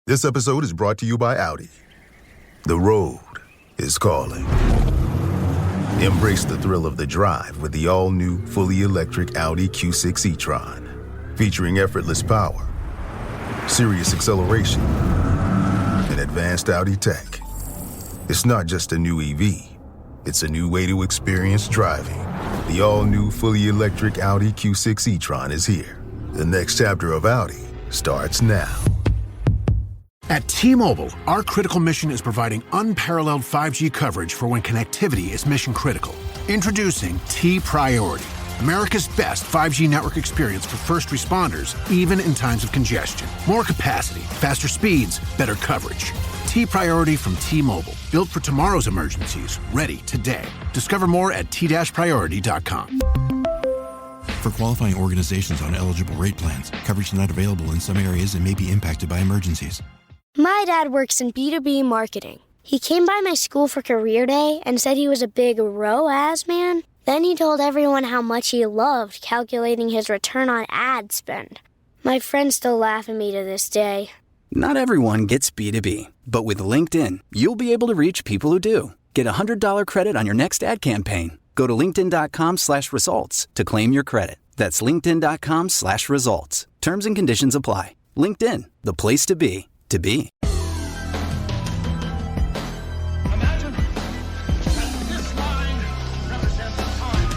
This episode is brought to you by Audi. The road is calling. Embrace the thrill of the drive with the all-new, fully electric Audi Q6 e-tron. Featuring effortless power, serious acceleration, and advanced Audi tech. It's not just a new EV. It's a new way to experience driving. The all-new, fully electric Audi Q6 e-tron is here. The next chapter of Audi starts now. At T-Mobile, our critical mission is providing unparalleled 5G coverage for when connectivity is mission critical. Introducing T-Priority, America's best 5G network experience for first responders, even in times of congestion. More capacity, faster speeds, better coverage. T-Priority from T-Mobile, built for tomorrow's emergencies, ready today. Discover more at t-priority.com. For qualifying organizations on eligible rate plans, coverage not available in some areas and may be impacted by emergencies. My dad works in B2B marketing. He came by my school for career day and said he was a big ROAS man. Then he told everyone how much he loved calculating his return on ad spend. My friends still laugh at me to this day. Not everyone gets B2B, but with LinkedIn, you'll be able to reach people who do. Get a $100 credit on your next ad campaign. Go to linkedin.com/results to claim your credit. That's linkedin.com/results. Terms and conditions apply. LinkedIn, the place to be. Imagine that this line represents the time.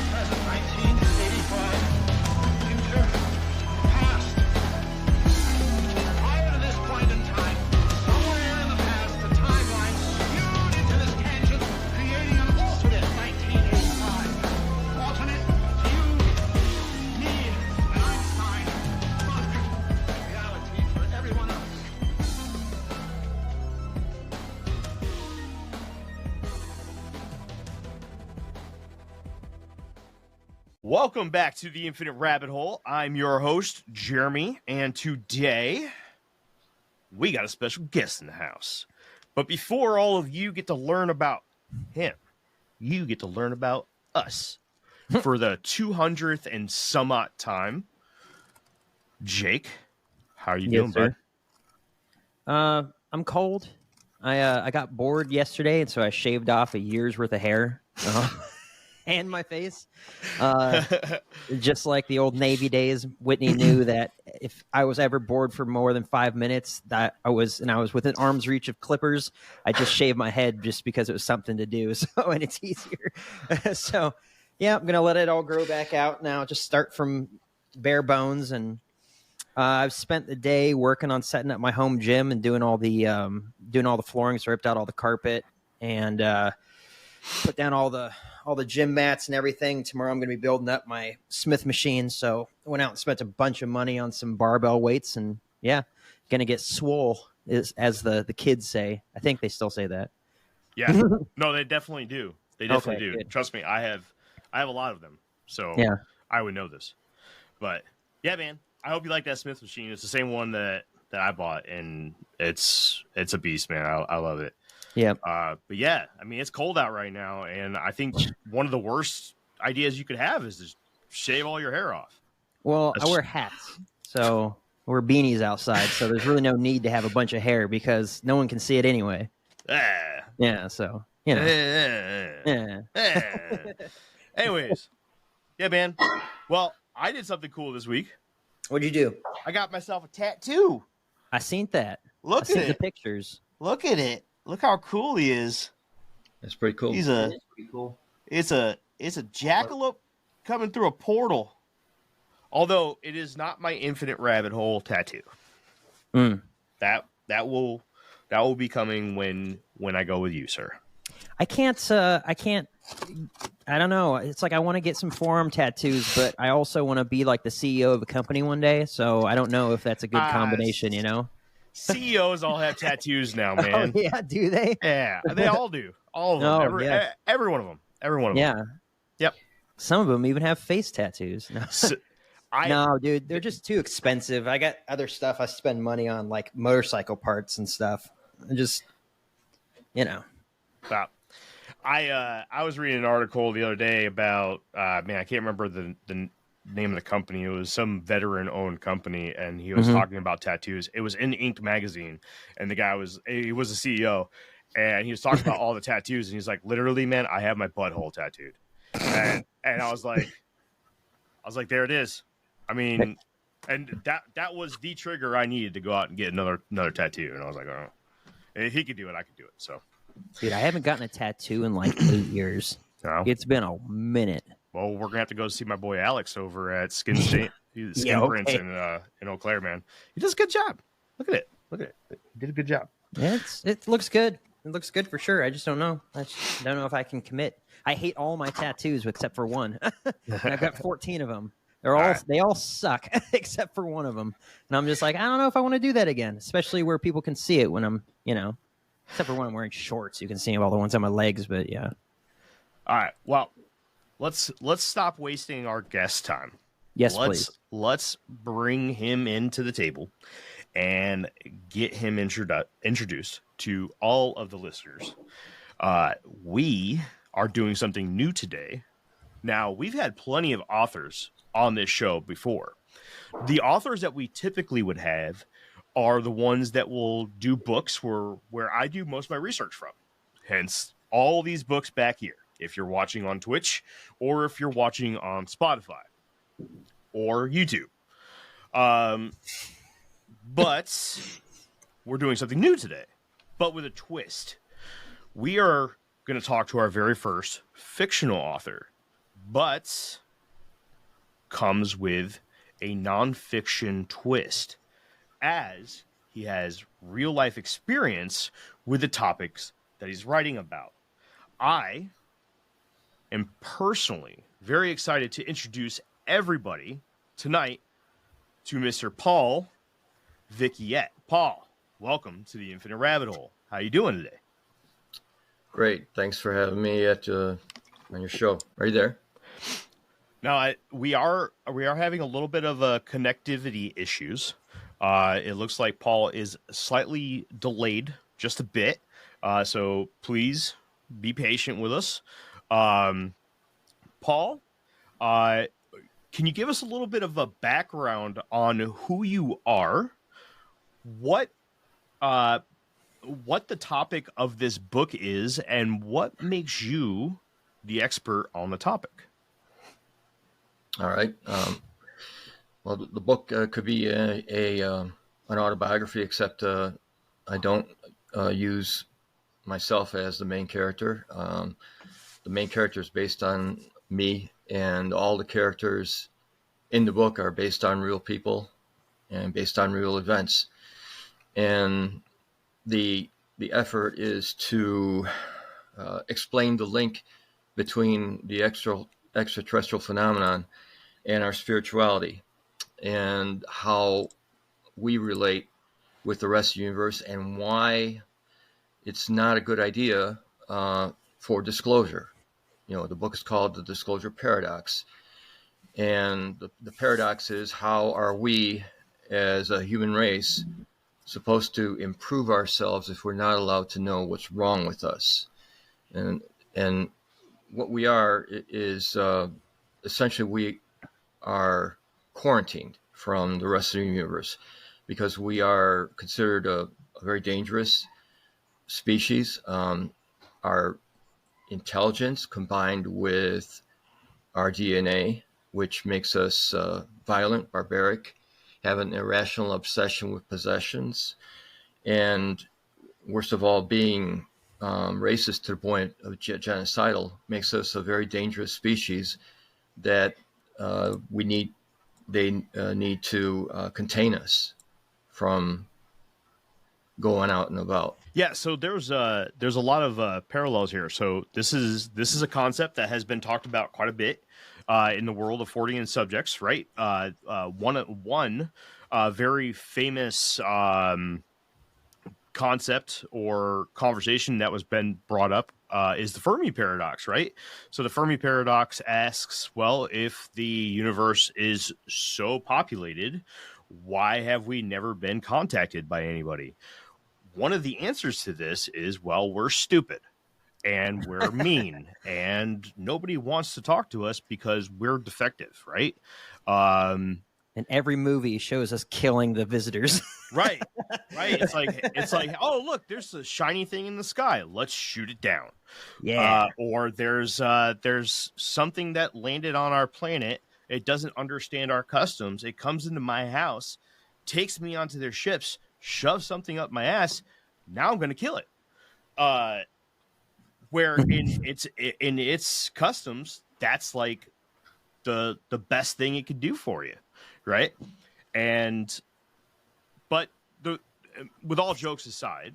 Present 1985. Future. Past. Prior to this point in time, somewhere in the past, the timeline skewed into this tangent, creating an alternate 1985. Alternate you, me, and Einstein. Reality for everyone else. Welcome back to the Infinite Rabbit Hole. I'm your host, Jeremy, and today we got a special guest in the house. But before all of you get to learn about him, you get to learn about us for the 200th and some odd time. Jake, how are you doing, bud? I'm cold. I got bored yesterday, and so I shaved off a year's worth of hair. And my face. Just like the old Navy days, Whitney knew that if I was ever bored for more than 5 minutes, that I was within arm's reach of clippers, I just shaved my head just because it was something to do. So, and it's easier. So, yeah, I'm gonna let it all grow back out now. Just start from bare bones, and I've spent the day working on setting up my home gym and doing all the flooring. So I ripped out all the carpet and put down all the gym mats and everything. Tomorrow I'm going to be building up my Smith machine. So I went out and spent a bunch of money on some barbell weights, and yeah, going to get swole, as the kids say. I think they still say that. Yeah, no, they definitely do. They definitely do. Good. Trust me, I have a lot of them, so yeah, I would know this. But yeah, man, I hope you like that Smith machine. It's the same one that I bought, and it's a beast, man. I love it. Yeah. But yeah, I mean, it's cold out right now, and I think one of the worst ideas you could have is to shave all your hair off. Well, I wear hats, so I wear beanies outside, so there's really no need to have a bunch of hair because no one can see it anyway. Yeah, so, you know. Anyways, yeah, man. Well, I did something cool this week. What'd you do? I got myself a tattoo. I seen that. Look at it. The pictures. Look at it. Look how cool he is. That's pretty cool. It's a jackalope coming through a portal. Although it is not my Infinite Rabbit Hole tattoo. That will be coming when I go with you, sir. I don't know. It's like I want to get some forearm tattoos, but I also want to be like the CEO of a company one day. So I don't know if that's a good combination, you know? CEOs all have tattoos now, man. Oh, yeah, do they? Yeah, they all do. All of them. Every one of them. Every one of them. Yeah. Yep. Some of them even have face tattoos. No, dude, they're just too expensive. I got other stuff I spend money on, like motorcycle parts and stuff. Just, you know. Wow. I was reading an article the other day about I can't remember the name of the company. It was some veteran-owned company, and he was talking about tattoos. It was in Inked magazine, and the guy he was the CEO, and he was talking about all the tattoos, and he's like, literally, man, I have my butthole tattooed, and I was like, there it is. I mean, and that was the trigger I needed to go out and get another tattoo, and I was like, oh, if he could do it, I could do it. So, dude, I haven't gotten a tattoo in like 8 years. No. It's been a minute. Well, we're gonna have to go see my boy Alex over at Skin Prints in Eau Claire, man. He does a good job. Look at it. He did a good job. Yeah, it looks good. It looks good for sure. I just don't know. I just don't know if I can commit. I hate all my tattoos except for one. I've got 14 of them. They all suck except for one of them. And I'm just like, I don't know if I want to do that again, especially where people can see it when I'm, except for when I'm wearing shorts. You can see all the ones on my legs, but yeah. All right. Well, let's stop wasting our guest time. Yes, please. Let's bring him into the table and get him introduced to all of the listeners. We are doing something new today. Now, we've had plenty of authors on this show before. The authors that we typically would have are the ones that will do books where I do most of my research from. Hence, all these books back here. If you're watching on Twitch or if you're watching on Spotify or YouTube. But we're doing something new today, but with a twist. We are going to talk to our very first fictional author, but comes with a nonfiction twist, as he has real life experience with the topics that he's writing about. I am personally very excited to introduce everybody tonight to Mr. Paul Vecchiet. Paul, welcome to the Infinite Rabbit Hole. How you doing today? Great. Thanks for having me on your show. Are you there? Now, we are having a little bit of connectivity issues. It looks like Paul is slightly delayed, just a bit. So please be patient with us. Paul, can you give us a little bit of a background on who you are, what the topic of this book is, and what makes you the expert on the topic? All right. Well, the book could be an autobiography, except I don't use myself as the main character. The main character is based on me, and all the characters in the book are based on real people and based on real events. And the effort is to explain the link between the extraterrestrial phenomenon and our spirituality, and how we relate with the rest of the universe, and why it's not a good idea for disclosure. The book is called The Disclosure Paradox. And the paradox is, how are we as a human race supposed to improve ourselves if we're not allowed to know what's wrong with us? And what we are is essentially we are quarantined from the rest of the universe because we are considered a very dangerous species. Our intelligence combined with our DNA, which makes us violent, barbaric, have an irrational obsession with possessions, and worst of all, being racist to the point of genocidal, makes us a very dangerous species that they need to contain us from going out and about. Yeah, so there's a lot of parallels here. So this is a concept that has been talked about quite a bit in the world of Fortean subjects, right? One very famous concept or conversation that was been brought up is the Fermi paradox, right? So the Fermi paradox asks, well, if the universe is so populated, why have we never been contacted by anybody? One of the answers to this is, well, we're stupid. and we're mean, and nobody wants to talk to us because we're defective, right? And every movie shows us killing the visitors. Right. It's like, oh, look, there's a shiny thing in the sky. Let's shoot it down. Yeah. Or there's something that landed on our planet. It doesn't understand our customs. It comes into my house, takes me onto their ships, shoves something up my ass. Now I'm going to kill it. Where in its customs, that's like the best thing it could do for you, right? But with all jokes aside,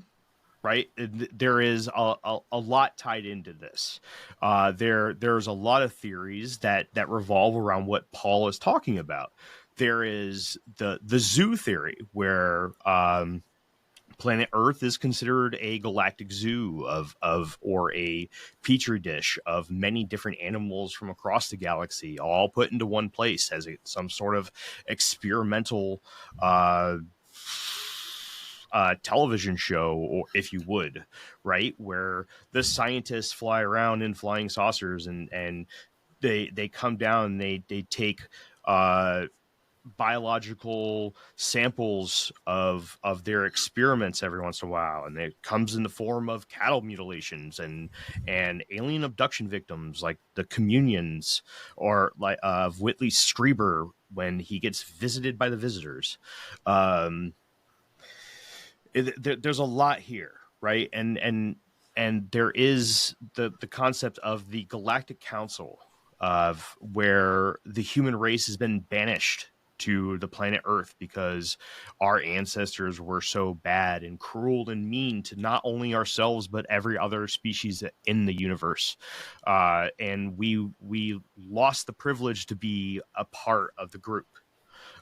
right, there is a lot tied into this. There's a lot of theories that revolve around what Paul is talking about. There is the zoo theory, where planet Earth is considered a galactic zoo or a petri dish of many different animals from across the galaxy, all put into one place as some sort of experimental television show, or if you would, right, where the scientists fly around in flying saucers and they come down and they take biological samples of their experiments every once in a while, and it comes in the form of cattle mutilations and alien abduction victims, like the communions, or like of Whitley Strieber when he gets visited by the visitors. There's a lot here, right? And there is the concept of the Galactic Council, of where the human race has been banished to the planet Earth because our ancestors were so bad and cruel and mean to not only ourselves but every other species in the universe, and we lost the privilege to be a part of the group,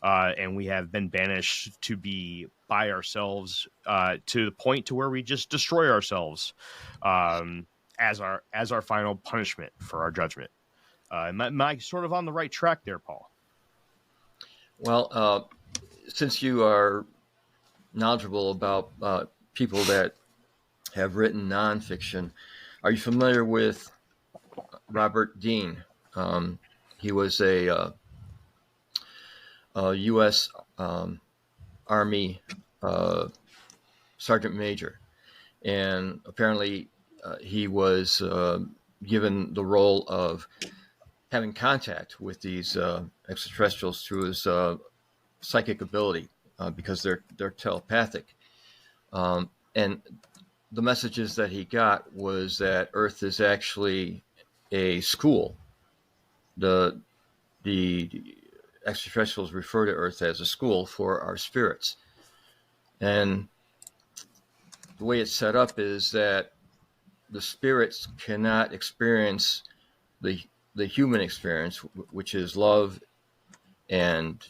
and we have been banished to be by ourselves, to the point to where we just destroy ourselves as our final punishment for our judgment. Am I sort of on the right track there, Paul? Well, since you are knowledgeable about people that have written nonfiction, are you familiar with Robert Dean? He was a U.S. Army Sergeant Major, and apparently he was given the role of having contact with these extraterrestrials through his psychic ability, because they're telepathic. And the messages that he got was that Earth is actually a school. The extraterrestrials refer to Earth as a school for our spirits. And the way it's set up is that the spirits cannot experience the human experience, which is love and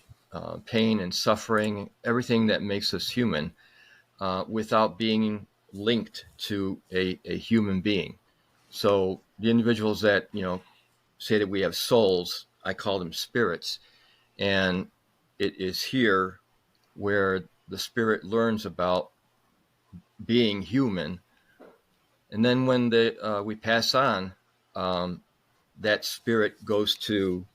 pain and suffering, everything that makes us human, without being linked to a human being. So the individuals that, say that we have souls, I call them spirits. And it is here where the spirit learns about being human. And then when we pass on, that spirit goes to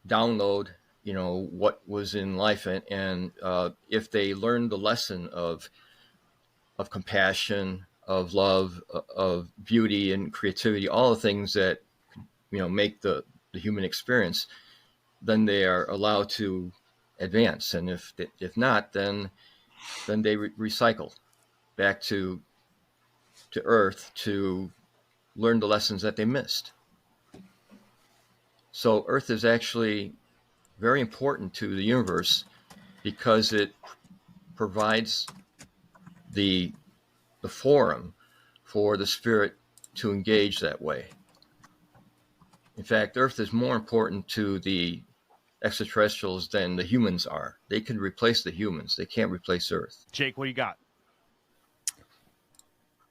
download, what was in life, and if they learn the lesson of compassion, of love, of beauty and creativity, all the things that make the human experience, then they are allowed to advance. And if not, then they recycle back to Earth to learn the lessons that they missed. So Earth is actually very important to the universe because it provides the forum for the spirit to engage that way. In fact, Earth is more important to the extraterrestrials than the humans are. They can replace the humans. They can't replace Earth. Jake, what do you got?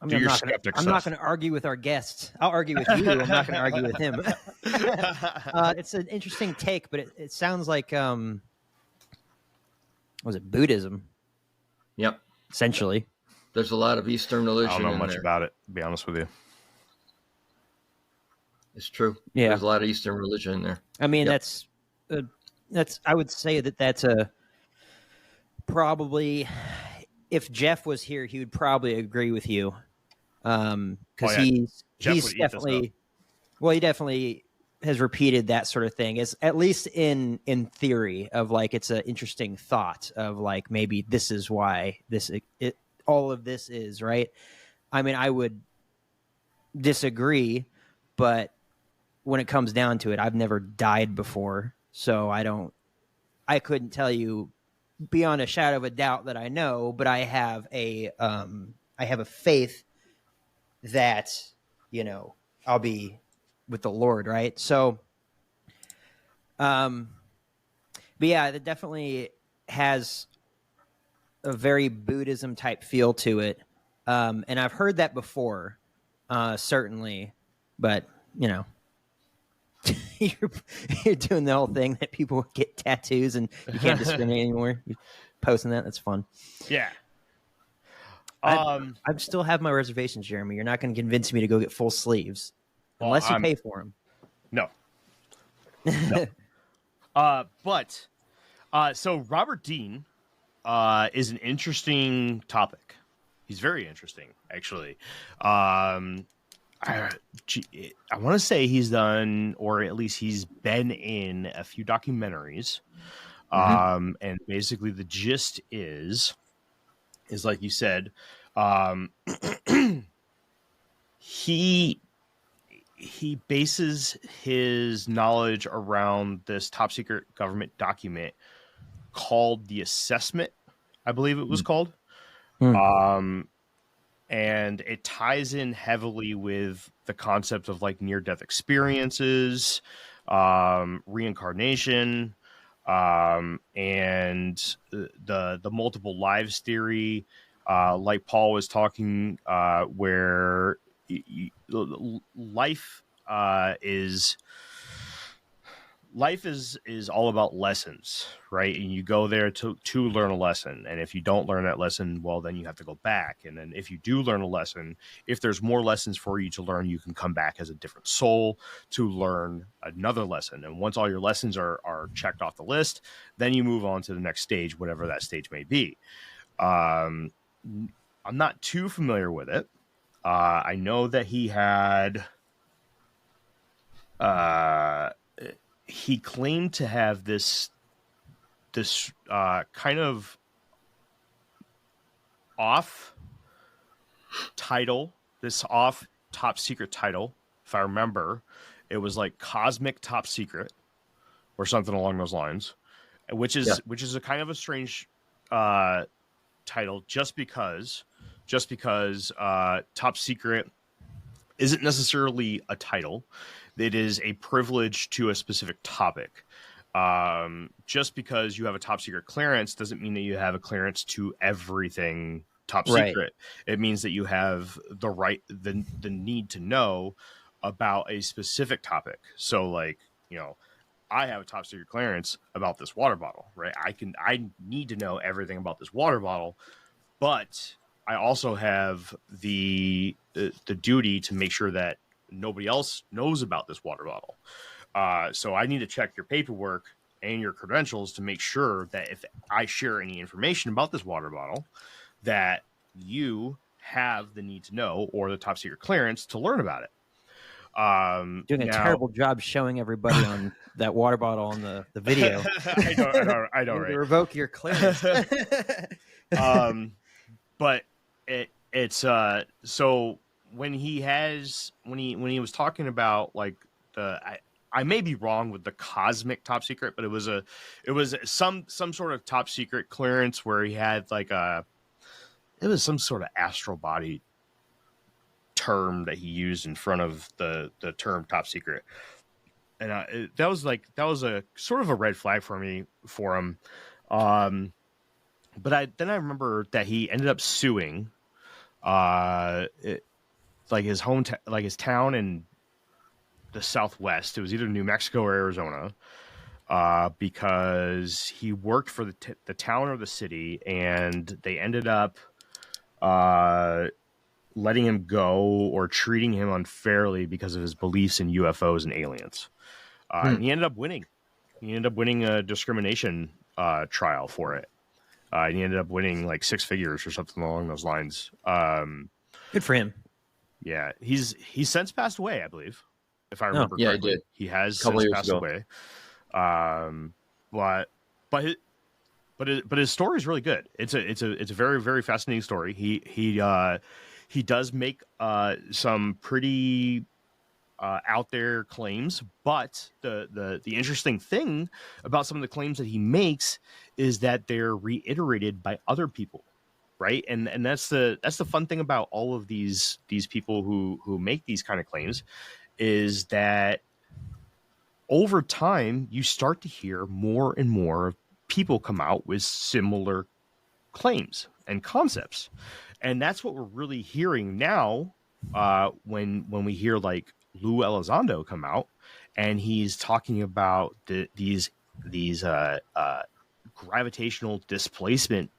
I'm not going to argue with our guests. I'll argue with you. I'm not going to argue with him. It's an interesting take, but it sounds like, was it Buddhism? Yep. Essentially. There's a lot of Eastern religion. I don't know much there. about it, to be honest with you. It's true. Yeah. There's a lot of Eastern religion in there. I mean, Yep. that's I would say that's a probably, if Jeff was here, he would probably agree with you. Because Oh, yeah. Jeff he's would eat this up. definitely, well, he definitely has repeated that sort of thing, is at least in theory, of like, it's an interesting thought of like, maybe this is why all of this is right. I mean, I would disagree, but when it comes down to it, I've never died before, so I couldn't tell you beyond a shadow of a doubt that I know, but I have a faith that, you know, I'll be with the Lord, right? So, but yeah, it definitely has a very Buddhism type feel to it. And I've heard that before, certainly, but you know, you're doing the whole thing that people get tattoos and you can't discriminate anymore. You're posting that. That's fun. Yeah. I still have my reservations, Jeremy. You're not going to convince me to go get full sleeves unless you pay for them. No. But so Robert Dean is an interesting topic. He's very interesting, actually. I want to say he's done, or at least he's been in a few documentaries. And basically the gist is like you said, he bases his knowledge around this top secret government document called the assessment, I believe it was called. And it ties in heavily with the concept of like near-death experiences, reincarnation, and the multiple lives theory, like Paul was talking, where life is all about lessons, right? And you go there to learn a lesson. And if you don't learn that lesson, well, then you have to go back. And then if you do learn a lesson, if there's more lessons for you to learn, you can come back as a different soul to learn another lesson. And once all your lessons are checked off the list, then you move on to the next stage, whatever that stage may be. I'm not too familiar with it. I know that he had... he claimed to have this kind of off title, this off top secret title. If I remember, it was like Cosmic Top Secret or something along those lines, which is a kind of a strange title, just because top secret isn't necessarily a title. It is a privilege to a specific topic. Just because you have a top secret clearance doesn't mean that you have a clearance to everything top secret. It means that you have the right, the need to know about a specific topic. So like, you know, I have a top secret clearance about this water bottle, right? I need to know everything about this water bottle, but I also have the duty to make sure that nobody else knows about this water bottle. So I need to check your paperwork and your credentials to make sure that if I share any information about this water bottle, that you have the need to know or the top secret clearance to learn about it. Doing a terrible job showing everybody on that water bottle on the video. I know, right? Revoke your clearance. But it's so when he was talking about like I may be wrong with the cosmic top secret, but it was some sort of top secret clearance where he had like it was some sort of astral body term that he used in front of the term top secret. And that was a sort of a red flag for him. But I remember that he ended up suing his town in the Southwest. It was either New Mexico or Arizona, because he worked for the town or the city, and they ended up letting him go or treating him unfairly because of his beliefs in UFOs and aliens. And he ended up winning. He ended up winning a discrimination trial for it. And he ended up winning like 6 figures or something along those lines. Good for him. Yeah, he's since passed away, I believe, if I remember Yeah, correctly. he did. He has A couple since years passed ago. away. But his story is really good. It's a very, very fascinating story. He does make some pretty out there claims, but the interesting thing about some of the claims that he makes is that they're reiterated by other people, right? And that's the fun thing about all of these people who make these kind of claims, is that over time you start to hear more and more people come out with similar claims and concepts, and that's what we're really hearing now. When we hear like Lou Elizondo come out and he's talking about these gravitational displacement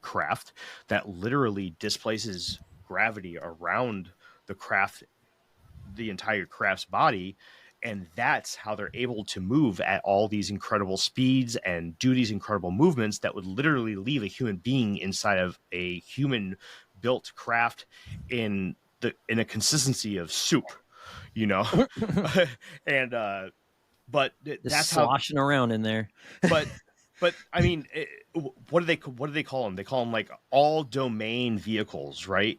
craft that literally displaces gravity around the entire craft's body, and that's how they're able to move at all these incredible speeds and do these incredible movements that would literally leave a human being inside of a human built craft in a consistency of soup, you know. And but Just that's how sloshing around in there. but I mean, what do they call them? They call them like all domain vehicles, right?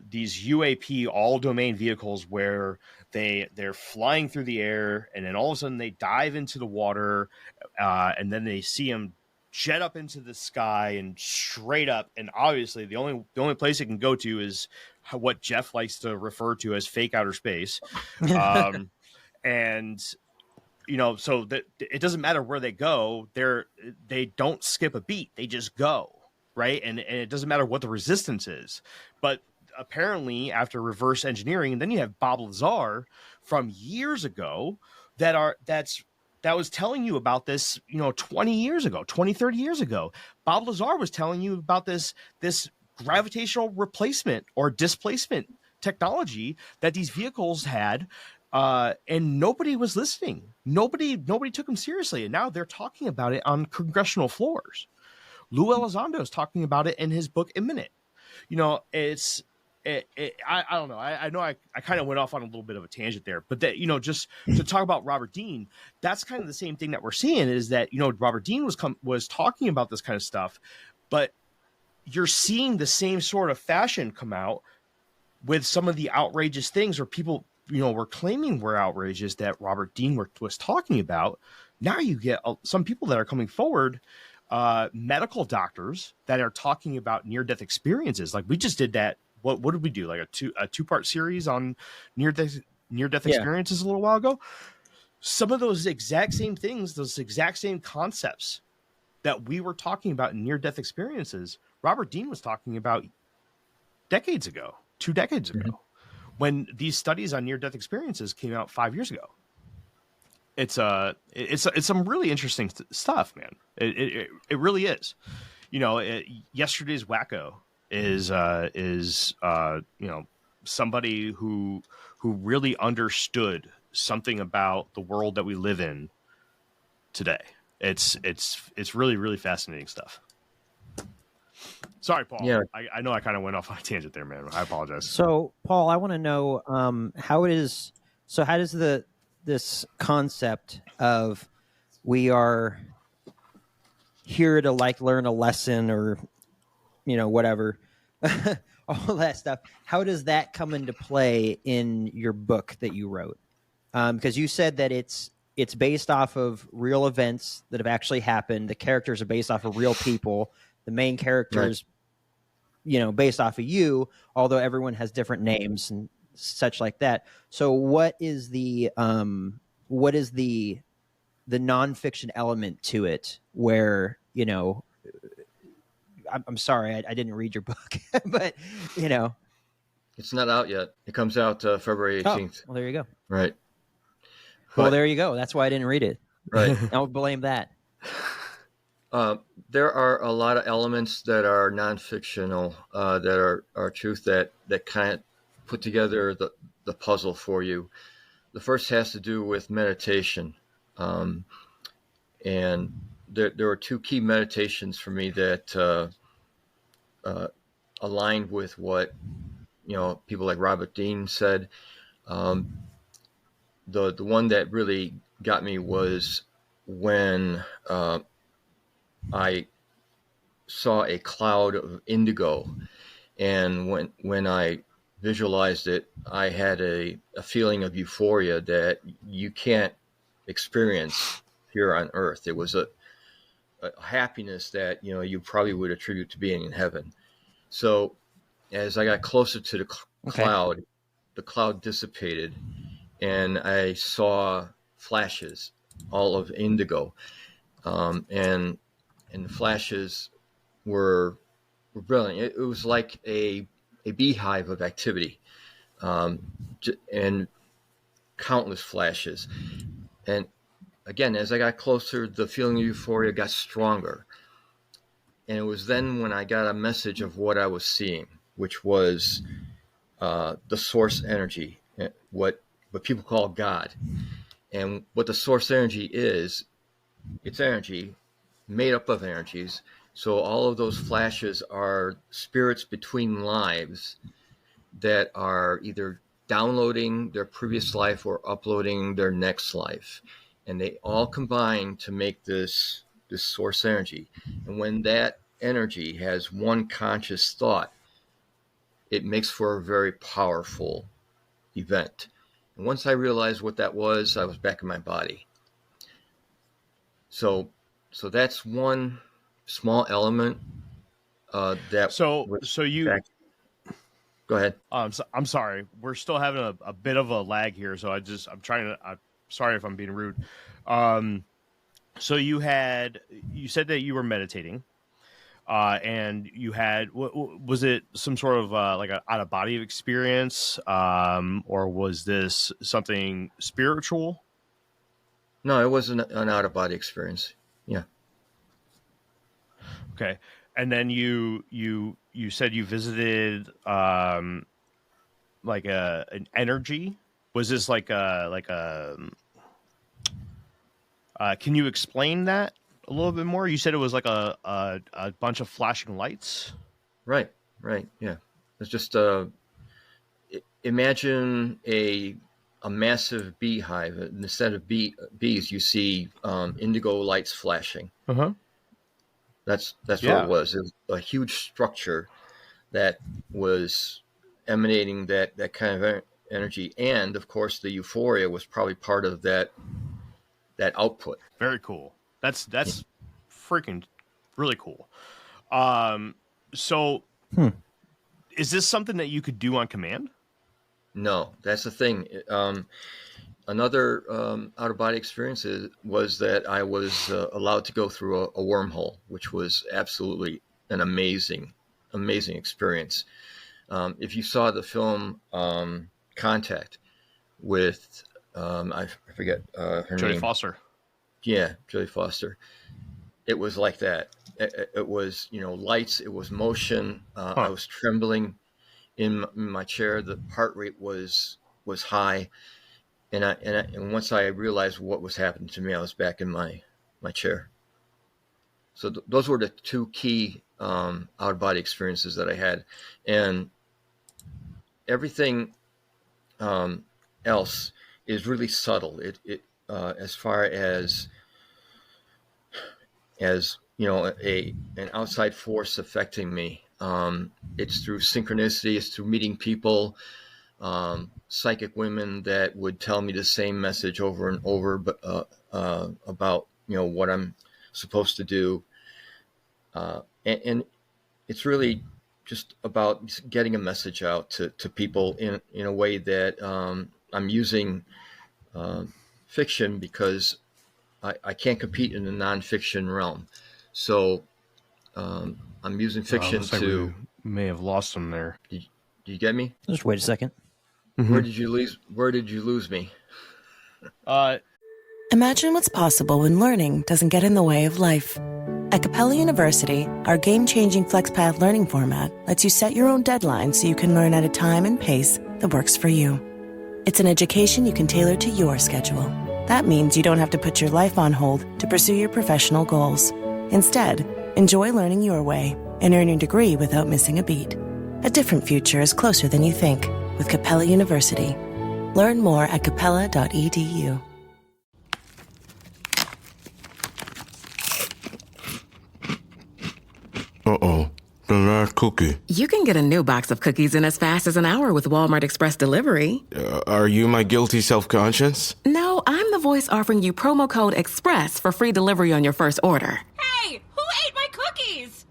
These UAP all domain vehicles where they're flying through the air, and then all of a sudden they dive into the water, and then they see them jet up into the sky and straight up. And obviously, the only place it can go to is what Jeff likes to refer to as fake outer space, and you know, so that it doesn't matter where they go, they don't skip a beat, they just go, right? And it doesn't matter what the resistance is. But apparently after reverse engineering, then you have Bob Lazar from years ago that was telling you about this, you know, 20 years ago, 30 years ago. Bob Lazar was telling you about this gravitational replacement or displacement technology that these vehicles had. And nobody was listening. Nobody took him seriously. And now they're talking about it on congressional floors. Lou Elizondo is talking about it in his book Imminent. You know, I don't know. I know I kind of went off on a little bit of a tangent there, but that, you know, just to talk about Robert Dean, that's kind of the same thing that we're seeing, is that, you know, Robert Dean was talking about this kind of stuff, but you're seeing the same sort of fashion come out with some of the outrageous things, or people, you know, were claiming were outrageous that Robert Dean was talking about. Now you get some people that are coming forward, medical doctors that are talking about near-death experiences. Like we just did that. What did we do? Like a two-part series on near-death experiences a little while ago. Some of those exact same things, those exact same concepts that we were talking about in near-death experiences, Robert Dean was talking about decades ago, 2 decades ago. Mm-hmm. When these studies on near-death experiences came out 5 years ago. It's some really interesting stuff, man. It really is. You know, yesterday's wacko is you know, somebody who really understood something about the world that we live in today. It's really, really fascinating stuff. Sorry, Paul. Yeah. I know I kind of went off on a tangent there, man. I apologize. So, Paul, I want to know how does this concept of we are here to like learn a lesson or, you know, whatever, all that stuff, how does that come into play in your book that you wrote? Because you said that it's based off of real events that have actually happened. The characters are based off of real people. The main characters, right, you know, based off of you, although everyone has different names and such like that. So what is the nonfiction element to it where, you know, I'm sorry, I didn't read your book, but, you know. It's not out yet. It comes out February 18th. Oh, well, there you go. Right. Well, there you go. That's why I didn't read it. Right. I'll blame that. There are a lot of elements that are non-fictional, that are truth, that kind of put together the puzzle for you. The first has to do with meditation. And there were two key meditations for me that aligned with what people like Robert Dean said. The one that really got me was when I saw a cloud of indigo, and when I visualized it, I had a feeling of euphoria that you can't experience here on Earth. It was a happiness that you probably would attribute to being in heaven. So as I got closer to the cloud, the cloud dissipated, and I saw flashes, all of indigo, and the flashes were brilliant. It was like a beehive of activity, and countless flashes. And again, as I got closer, the feeling of euphoria got stronger. And it was then when I got a message of what I was seeing, which was the source energy, what people call God. And what the source energy is, it's energy made up of energies. So all of those flashes are spirits between lives that are either downloading their previous life or uploading their next life. And they all combine to make this source energy. And when that energy has one conscious thought, it makes for a very powerful event. And once I realized what that was, I was back in my body. So that's one small element that. So you. Back. Go ahead. I'm sorry. We're still having a bit of a lag here, so I'm sorry if I'm being rude. So you said that you were meditating, and you had, was it some sort of like an out of body experience, or was this something spiritual? No, it wasn't an out of body experience. Yeah. Okay. And then you said you visited like an energy. Was this like a can you explain that a little bit more? You said it was like a bunch of flashing lights. Right. Yeah. It's just imagine a massive beehive. Instead of bees, you see indigo lights flashing. Uh-huh. That's what it was. It was a huge structure that was emanating that kind of energy, and of course the euphoria was probably part of that output. Very cool. That's freaking really cool. So is this something that you could do on command? No, that's the thing. Another out of body experience was that I was allowed to go through a wormhole, which was absolutely an amazing experience. If you saw the film Contact with I forget her Jodie name. Foster. Yeah, Jodie Foster. It was like that. It was lights. It was motion. I was trembling in my chair. The heart rate was high. And once I realized what was happening to me, I was back in my chair. So those were the two key out of body experiences that I had, and everything else is really subtle. It as far as an outside force affecting me. It's through synchronicity. It's through meeting people. Psychic women that would tell me the same message over and over, but about what I'm supposed to do, and it's really just about getting a message out to people in a way that I'm using fiction because I can't compete in the nonfiction realm, so I'm using fiction to. We may have lost them there. Do you get me? Just wait a second. Mm-hmm. Where did you lose me? Imagine what's possible when learning doesn't get in the way of life. At Capella University, our game-changing FlexPath learning format lets you set your own deadlines so you can learn at a time and pace that works for you. It's an education you can tailor to your schedule. That means you don't have to put your life on hold to pursue your professional goals. Instead, enjoy learning your way and earn your degree without missing a beat. A different future is closer than you think with Capella University. Learn more at capella.edu. Uh-oh, the last cookie. You can get a new box of cookies in as fast as an hour with Walmart Express Delivery. Are you my guilty self-conscience? No, I'm the voice offering you promo code EXPRESS for free delivery on your first order. Hey, who ate my cookies?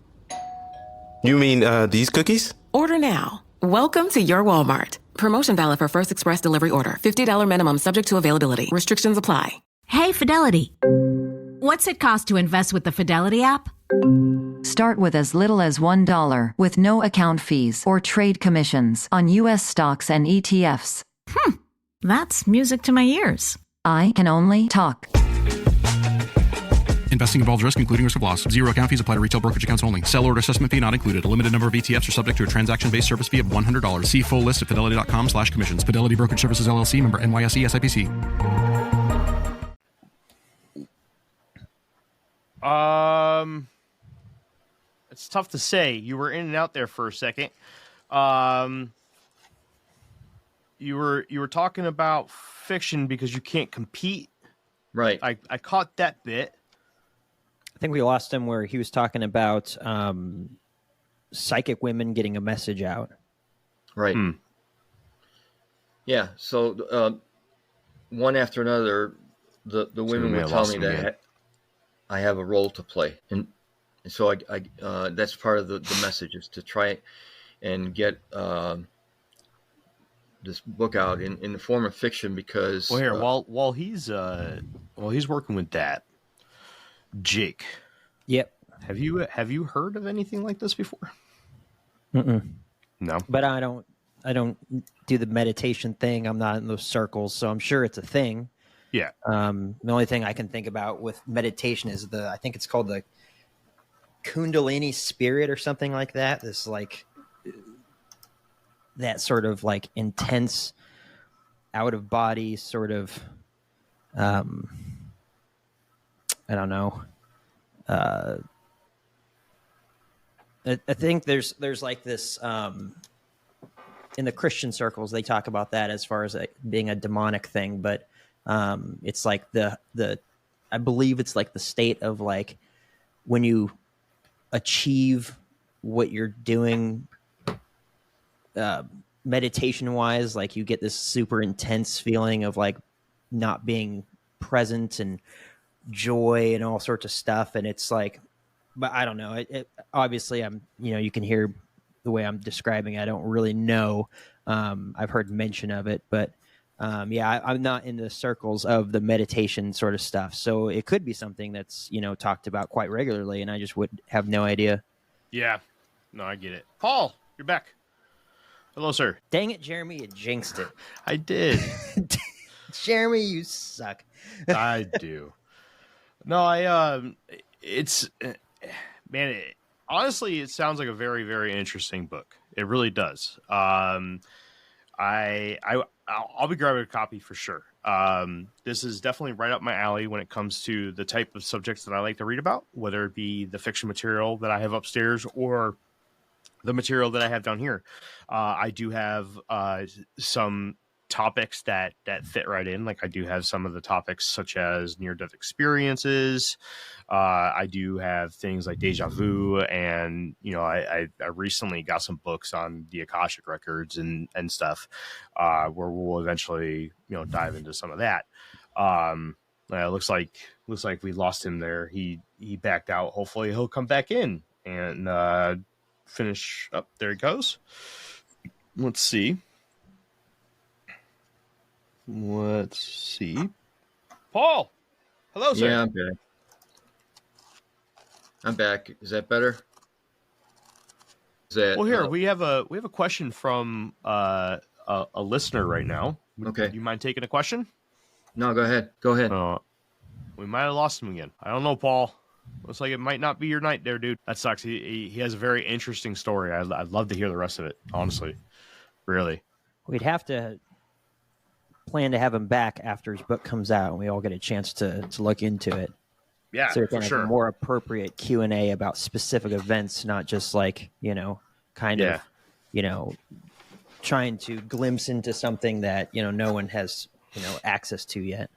You mean, these cookies? Order now. Welcome to your Walmart. Promotion valid for first express delivery order. $50 minimum subject to availability. Restrictions apply. Hey, Fidelity. What's it cost to invest with the Fidelity app? Start with as little as $1 with no account fees or trade commissions on U.S. stocks and ETFs. That's music to my ears. I can only talk. Investing involves risk, including risk of loss. Zero account fees apply to retail brokerage accounts only. Sell order assessment fee not included. A limited number of ETFs are subject to a transaction-based service fee of $100. See full list at fidelity.com/commissions. Fidelity Brokerage Services, LLC, member NYSE, SIPC. It's tough to say. You were in and out there for a second. You were talking about fiction because you can't compete. Right. I caught that bit. I think we lost him where he was talking about psychic women getting a message out. Right. Yeah. So one after another, the women would tell me that I have a role to play, and so I that's part of the message, is to try and get this book out in the form of fiction, because while he's working with that, Jake. Yep. Have you heard of anything like this before? No. But I don't do the meditation thing. I'm not in those circles, so I'm sure it's a thing. Yeah. The only thing I can think about with meditation is I think it's called the Kundalini spirit or something like that. This like that sort of like intense out of body sort of I don't know. I think there's like this in the Christian circles, they talk about that as far as being a demonic thing, but it's like the I believe it's like the state of like when you achieve what you're doing meditation wise, like you get this super intense feeling of like not being present and joy and all sorts of stuff. And it's like, but I don't know. It obviously I'm, you can hear the way I'm describing it. I don't really know. I've heard mention of it, but yeah, I'm not in the circles of the meditation sort of stuff. So it could be something that's, talked about quite regularly, and I just would have no idea. Yeah. No, I get it. Paul, you're back. Hello, sir. Dang it, Jeremy, you jinxed it. I did. Jeremy, you suck. I do. No, honestly, it sounds like a very, very interesting book. It really does. I'll be grabbing a copy for sure. This is definitely right up my alley when it comes to the type of subjects that I like to read about, whether it be the fiction material that I have upstairs or the material that I have down here. I do have some topics that fit right in. Like I do have some of the topics such as near-death experiences. I do have things like deja vu, and I recently got some books on the Akashic records and stuff, where we'll eventually dive into some of that. Looks like we lost him there. He backed out. Hopefully he'll come back in and finish up. There he goes. Let's see. Paul, hello, sir. Yeah, I'm back. Is that better? Well, here we have a question from a listener right now. Okay. Do you mind taking a question? No, go ahead. Go ahead. We might have lost him again. I don't know, Paul. Looks like it might not be your night there, dude. That sucks. He has a very interesting story. I'd love to hear the rest of it, honestly. Really. We'd have to plan to have him back after his book comes out and we all get a chance to look into it. Yeah, so for kind sure. of a more appropriate Q&A about specific events, not just like, kind of, trying to glimpse into something that, no one has, access to yet.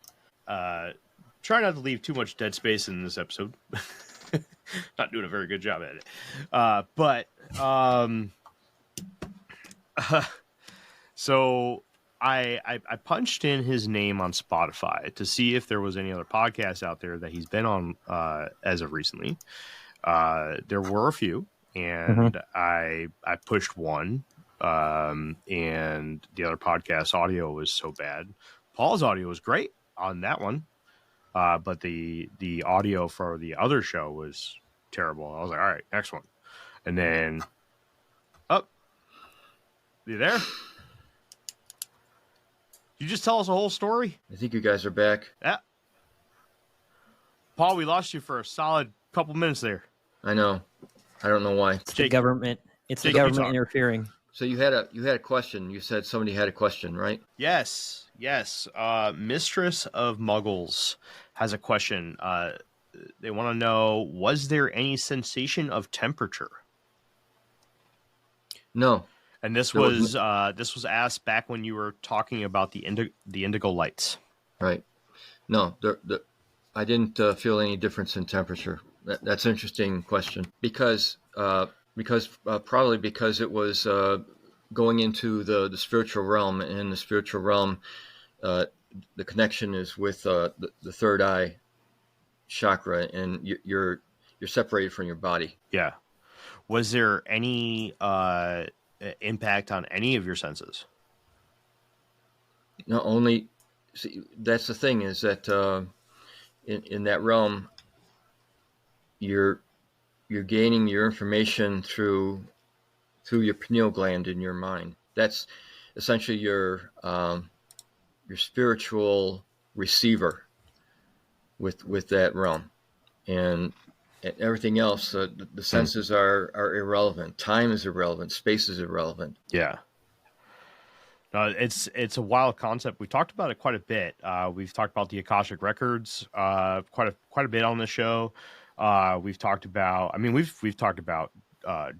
Try not to leave too much dead space in this episode. Not doing a very good job at it. So I punched in his name on Spotify to see if there was any other podcasts out there that he's been on as of recently. There were a few, and I pushed one, and the other podcast audio was so bad. Paul's audio was great on that one, but the audio for the other show was terrible. I was like, all right, next one. And then, you there? You just tell us a whole story? I think you guys are back. Yeah. Paul, we lost you for a solid couple minutes there. I know. I don't know why. It's the government. It's the government interfering. So you had a question. You said somebody had a question, right? Yes. Mistress of Muggles has a question. They want to know, was there any sensation of temperature? No. And this was asked back when you were talking about the indigo lights. Right. No, I didn't feel any difference in temperature. That's an interesting question because probably because it was going into the spiritual realm, and in the spiritual realm, the connection is with the third eye chakra, and you're separated from your body. Yeah. Was there any impact on any of your senses? No, only. See, that's the thing, is that in that realm, you're gaining your information through your pineal gland in your mind. That's essentially your spiritual receiver with that realm, and everything else, the senses are irrelevant. Time is irrelevant. Space is irrelevant. Yeah. It's a wild concept. We talked about it quite a bit. We've talked about the Akashic records quite a bit on the show. We've talked about. We've talked about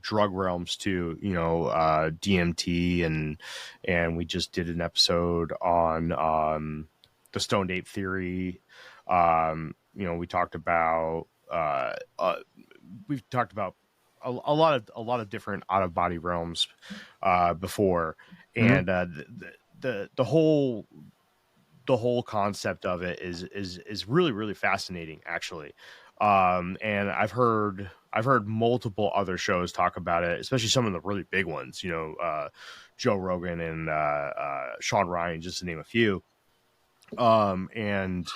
drug realms too. DMT, and we just did an episode on the stoned ape theory. We talked about. We've talked about a lot of different out of body realms before, and the whole concept of it is really, really fascinating, actually. And I've heard multiple other shows talk about it, especially some of the really big ones. Joe Rogan and Sean Ryan, just to name a few. And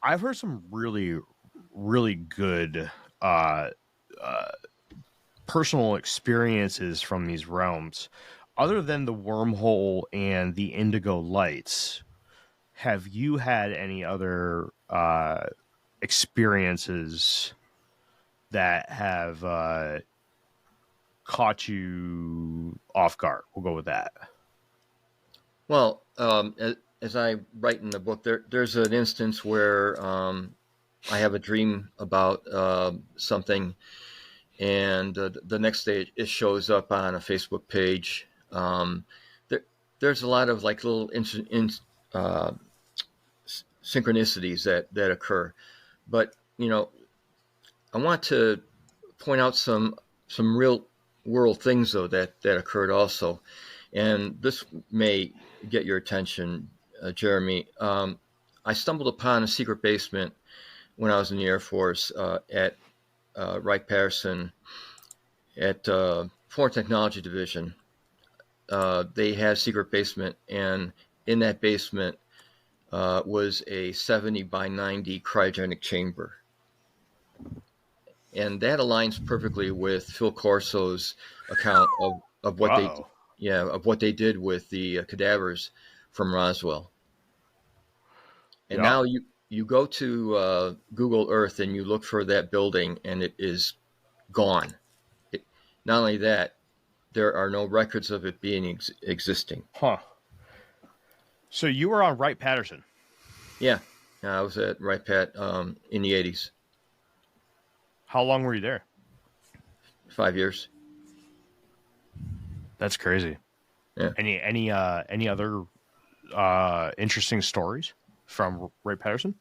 I've heard some really, really good personal experiences from these realms. Other than the wormhole and the indigo lights, have you had any other experiences that have caught you off guard? We'll go with that. Well, as I write in the book, there's an instance where I have a dream about something, and the next day it shows up on a Facebook page. There's a lot of like little synchronicities that occur, but I want to point out some real world things though that occurred also, and this may get your attention, Jeremy. I stumbled upon a secret basement when I was in the Air Force at Wright-Patterson at Foreign Technology Division. They had a secret basement, and in that basement was a 70 by 90 cryogenic chamber. And that aligns perfectly with Phil Corso's account of what what they did with the cadavers from Roswell. And now you go to Google Earth and you look for that building, and it is gone. Not only that, there are no records of it being existing. Huh. So you were on Wright-Patterson. Yeah, I was at Wright-Pat in the 80s. How long were you there? 5 years. That's crazy. Yeah. Any other interesting stories from Wright-Patterson?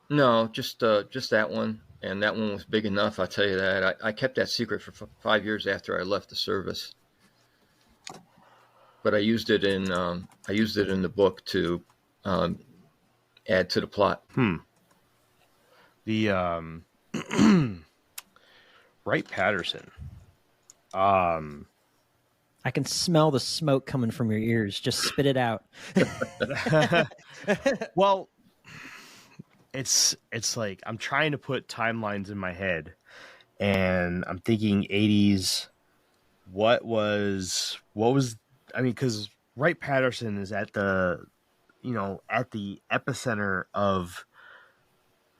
No, just that one, and that one was big enough. I'll tell you that. I kept that secret for 5 years after I left the service, but I used it in the book to add to the plot. The Wright-Patterson. I can smell the smoke coming from your ears. Just spit it out. Well, it's like I'm trying to put timelines in my head, and I'm thinking 80s. What was? I mean, because Wright-Patterson is at the epicenter of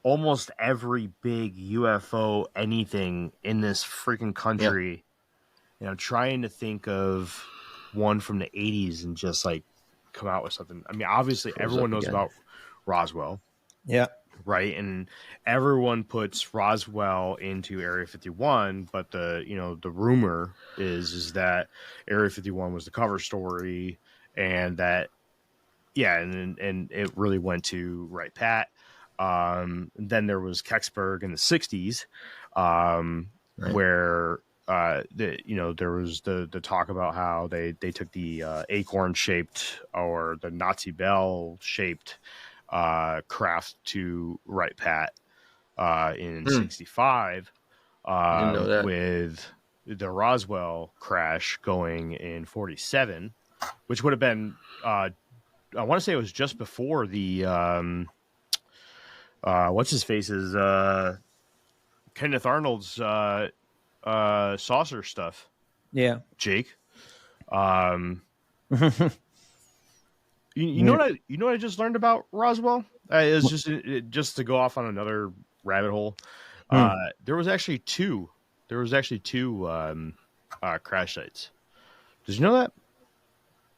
almost every big UFO anything in this freaking country. Yeah. And I'm trying to think of one from the 80s and just like come out with something. I mean, obviously everyone knows about Roswell. Yeah. Right. And everyone puts Roswell into Area 51, but the rumor is that Area 51 was the cover story, and that, yeah. And it really went to Wright-Pat. Then there was Kecksburg in the 60s, where, there was the talk about how they took the acorn shaped or the Nazi bell shaped craft to Wright-Pat in 65 I didn't know that. with the Roswell crash going in 47, which would have been I want to say it was just before the what's his face's Kenneth Arnold's saucer stuff. Yeah. Jake. You know what I just learned about Roswell? It's just to go off on another rabbit hole. There was actually two crash sites. Did you know that?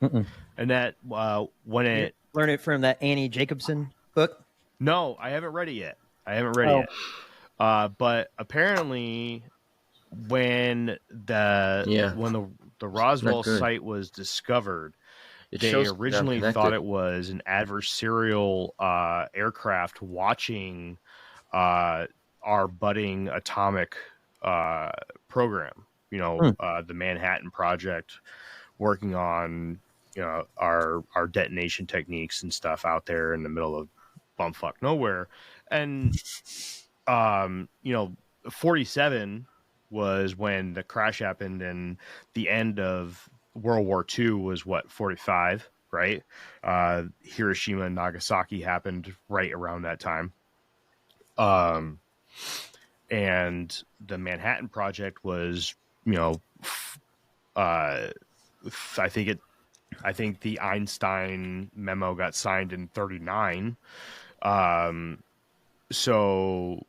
Mm-mm. And that when it learn it from that Annie Jacobson book. No, I haven't read it yet. But apparently, when the Roswell site was discovered, they originally thought it was an adversarial aircraft watching our budding atomic program. The Manhattan Project, working on our detonation techniques and stuff out there in the middle of bumfuck nowhere. And 47 was when the crash happened, and the end of World War II was 45, right? Hiroshima and Nagasaki happened right around that time. And the Manhattan Project was, I think the Einstein memo got signed in 39. So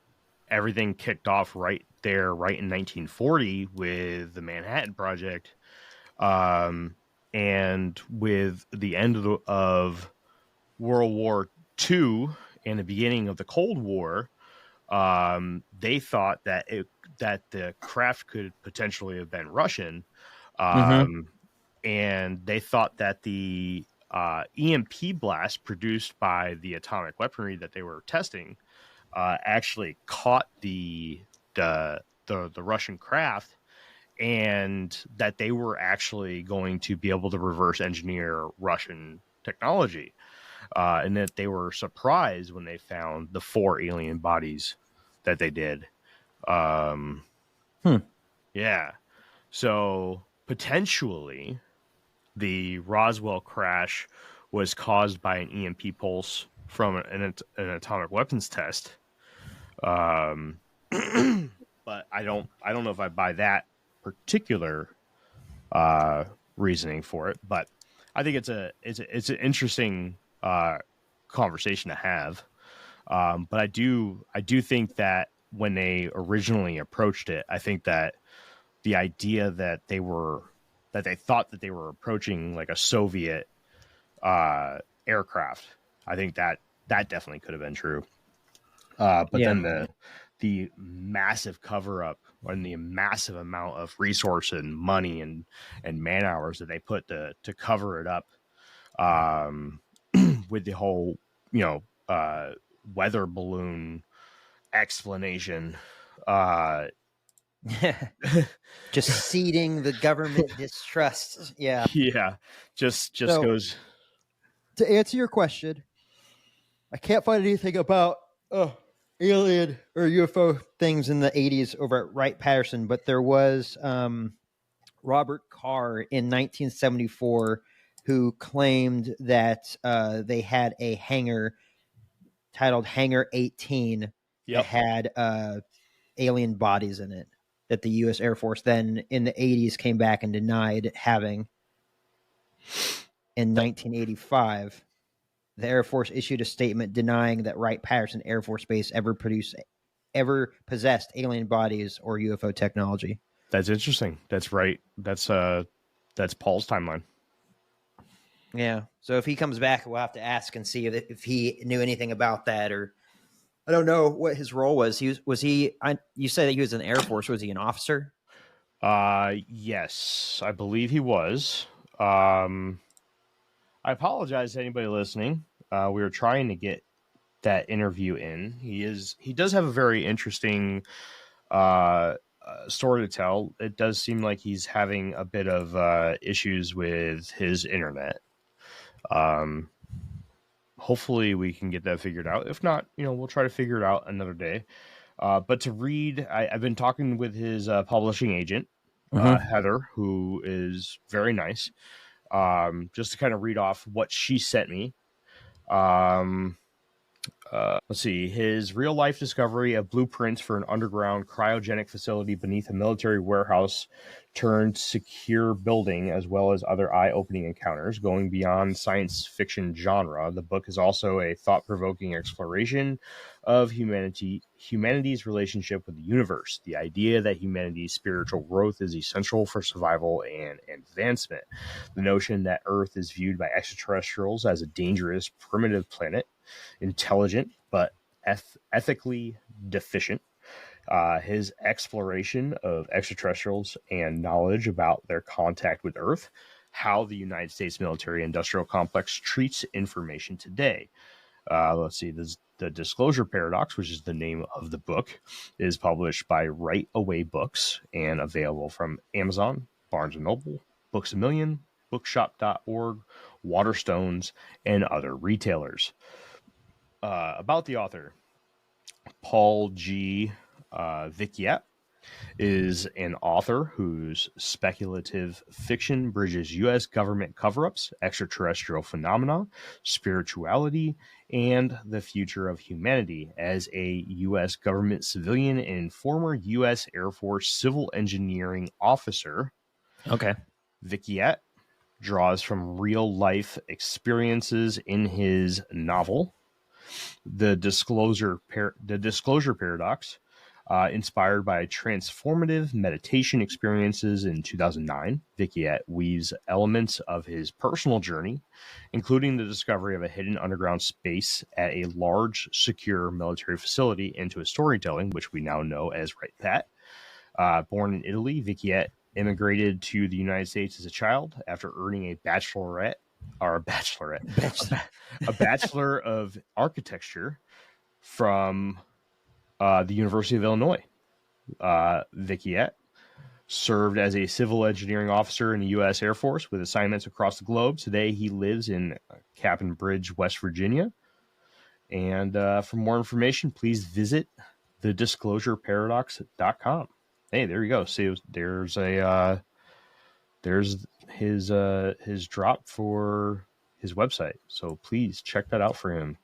everything kicked off right in 1940 with the Manhattan Project. And with the end of World War II and the beginning of the Cold War, they thought that the craft could potentially have been Russian. And they thought that the EMP blast produced by the atomic weaponry that they were testing actually caught the Russian craft, and that they were actually going to be able to reverse engineer Russian technology, and that they were surprised when they found the 4 alien bodies that they did. Yeah. So potentially the Roswell crash was caused by an EMP pulse from an atomic weapons test. But I don't know if I buy that particular reasoning for it, but I think it's an interesting conversation to have. But I do think that when they originally approached it, I think that the idea that they thought that they were approaching like a Soviet aircraft, I think that definitely could have been true. But then the massive cover up and the massive amount of resource and money and man hours that they put to cover it up, with the whole, weather balloon explanation, just seeding the government distrust. Yeah. Just So, goes. To answer your question, I can't find anything about alien or UFO things in the 80s over at Wright-Patterson, but there was Robert Carr in 1974 who claimed that they had a hangar titled Hangar 18 that had alien bodies in it, that the U.S. Air Force then in the 80s came back and denied having. In 1985, the Air Force issued a statement denying that Wright-Patterson Air Force Base ever possessed alien bodies or UFO technology. That's interesting. That's right. That's Paul's timeline. Yeah. So if he comes back, we'll have to ask and see if he knew anything about that, or I don't know what his role was. You said that he was in the Air Force. Was he an officer? Yes, I believe he was. I apologize to anybody listening. We were trying to get that interview in. He does have a very interesting story to tell. It does seem like he's having a bit of issues with his internet. Hopefully we can get that figured out. If not, we'll try to figure it out another day. But to read, I've been talking with his publishing agent, Heather, who is very nice. Just to kind of read off what she sent me. Let's see. His real life discovery of blueprints for an underground cryogenic facility beneath a military warehouse turned secure building, as well as other eye-opening encounters going beyond science fiction genre. The book is also a thought-provoking exploration of humanity's relationship with the universe. The idea that humanity's spiritual growth is essential for survival and advancement. The notion that Earth is viewed by extraterrestrials as a dangerous, primitive planet, intelligent but ethically deficient. His exploration of extraterrestrials and knowledge about their contact with Earth, how the United States military industrial complex treats information today. Let's see, the Disclosure Paradox, which is the name of the book, is published by Right Away Books and available from Amazon, Barnes & Noble, Books A Million, Bookshop.org, Waterstones, and other retailers. About the author, Paul G. Vecchiet is an author whose speculative fiction bridges U.S. government cover-ups, extraterrestrial phenomena, spirituality, and the future of humanity. As a U.S. government civilian and former U.S. Air Force civil engineering officer, Vecchiet draws from real-life experiences in his novel, The Disclosure Paradox, inspired by transformative meditation experiences in 2009. Vecchiet weaves elements of his personal journey, including the discovery of a hidden underground space at a large, secure military facility, into a storytelling, which we now know as Wright-Pat. Born in Italy, Vecchiet immigrated to the United States as a child after earning a bachelor of architecture from the University of Illinois. Vecchiet served as a civil engineering officer in the U.S. Air Force with assignments across the globe. Today, he lives in Captain Bridge, West Virginia. And for more information, please visit thedisclosureparadox.com. Hey, there you go. See, there's his drop for his website. So please check that out for him.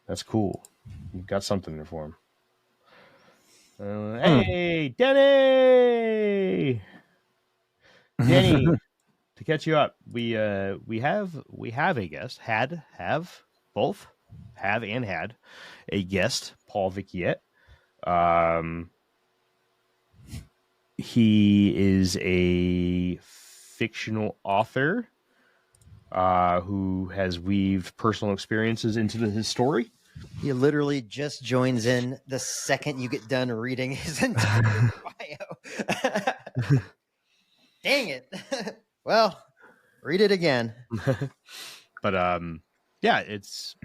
That's cool. You've got something there for him. Hey, Denny! Denny, to catch you up, we have a guest. Have both. have and had a guest, Paul Vecchiet. He is a fictional author who has weaved personal experiences into his story. He literally just joins in the second you get done reading his entire bio. Dang it. Well, read it again. But yeah, it's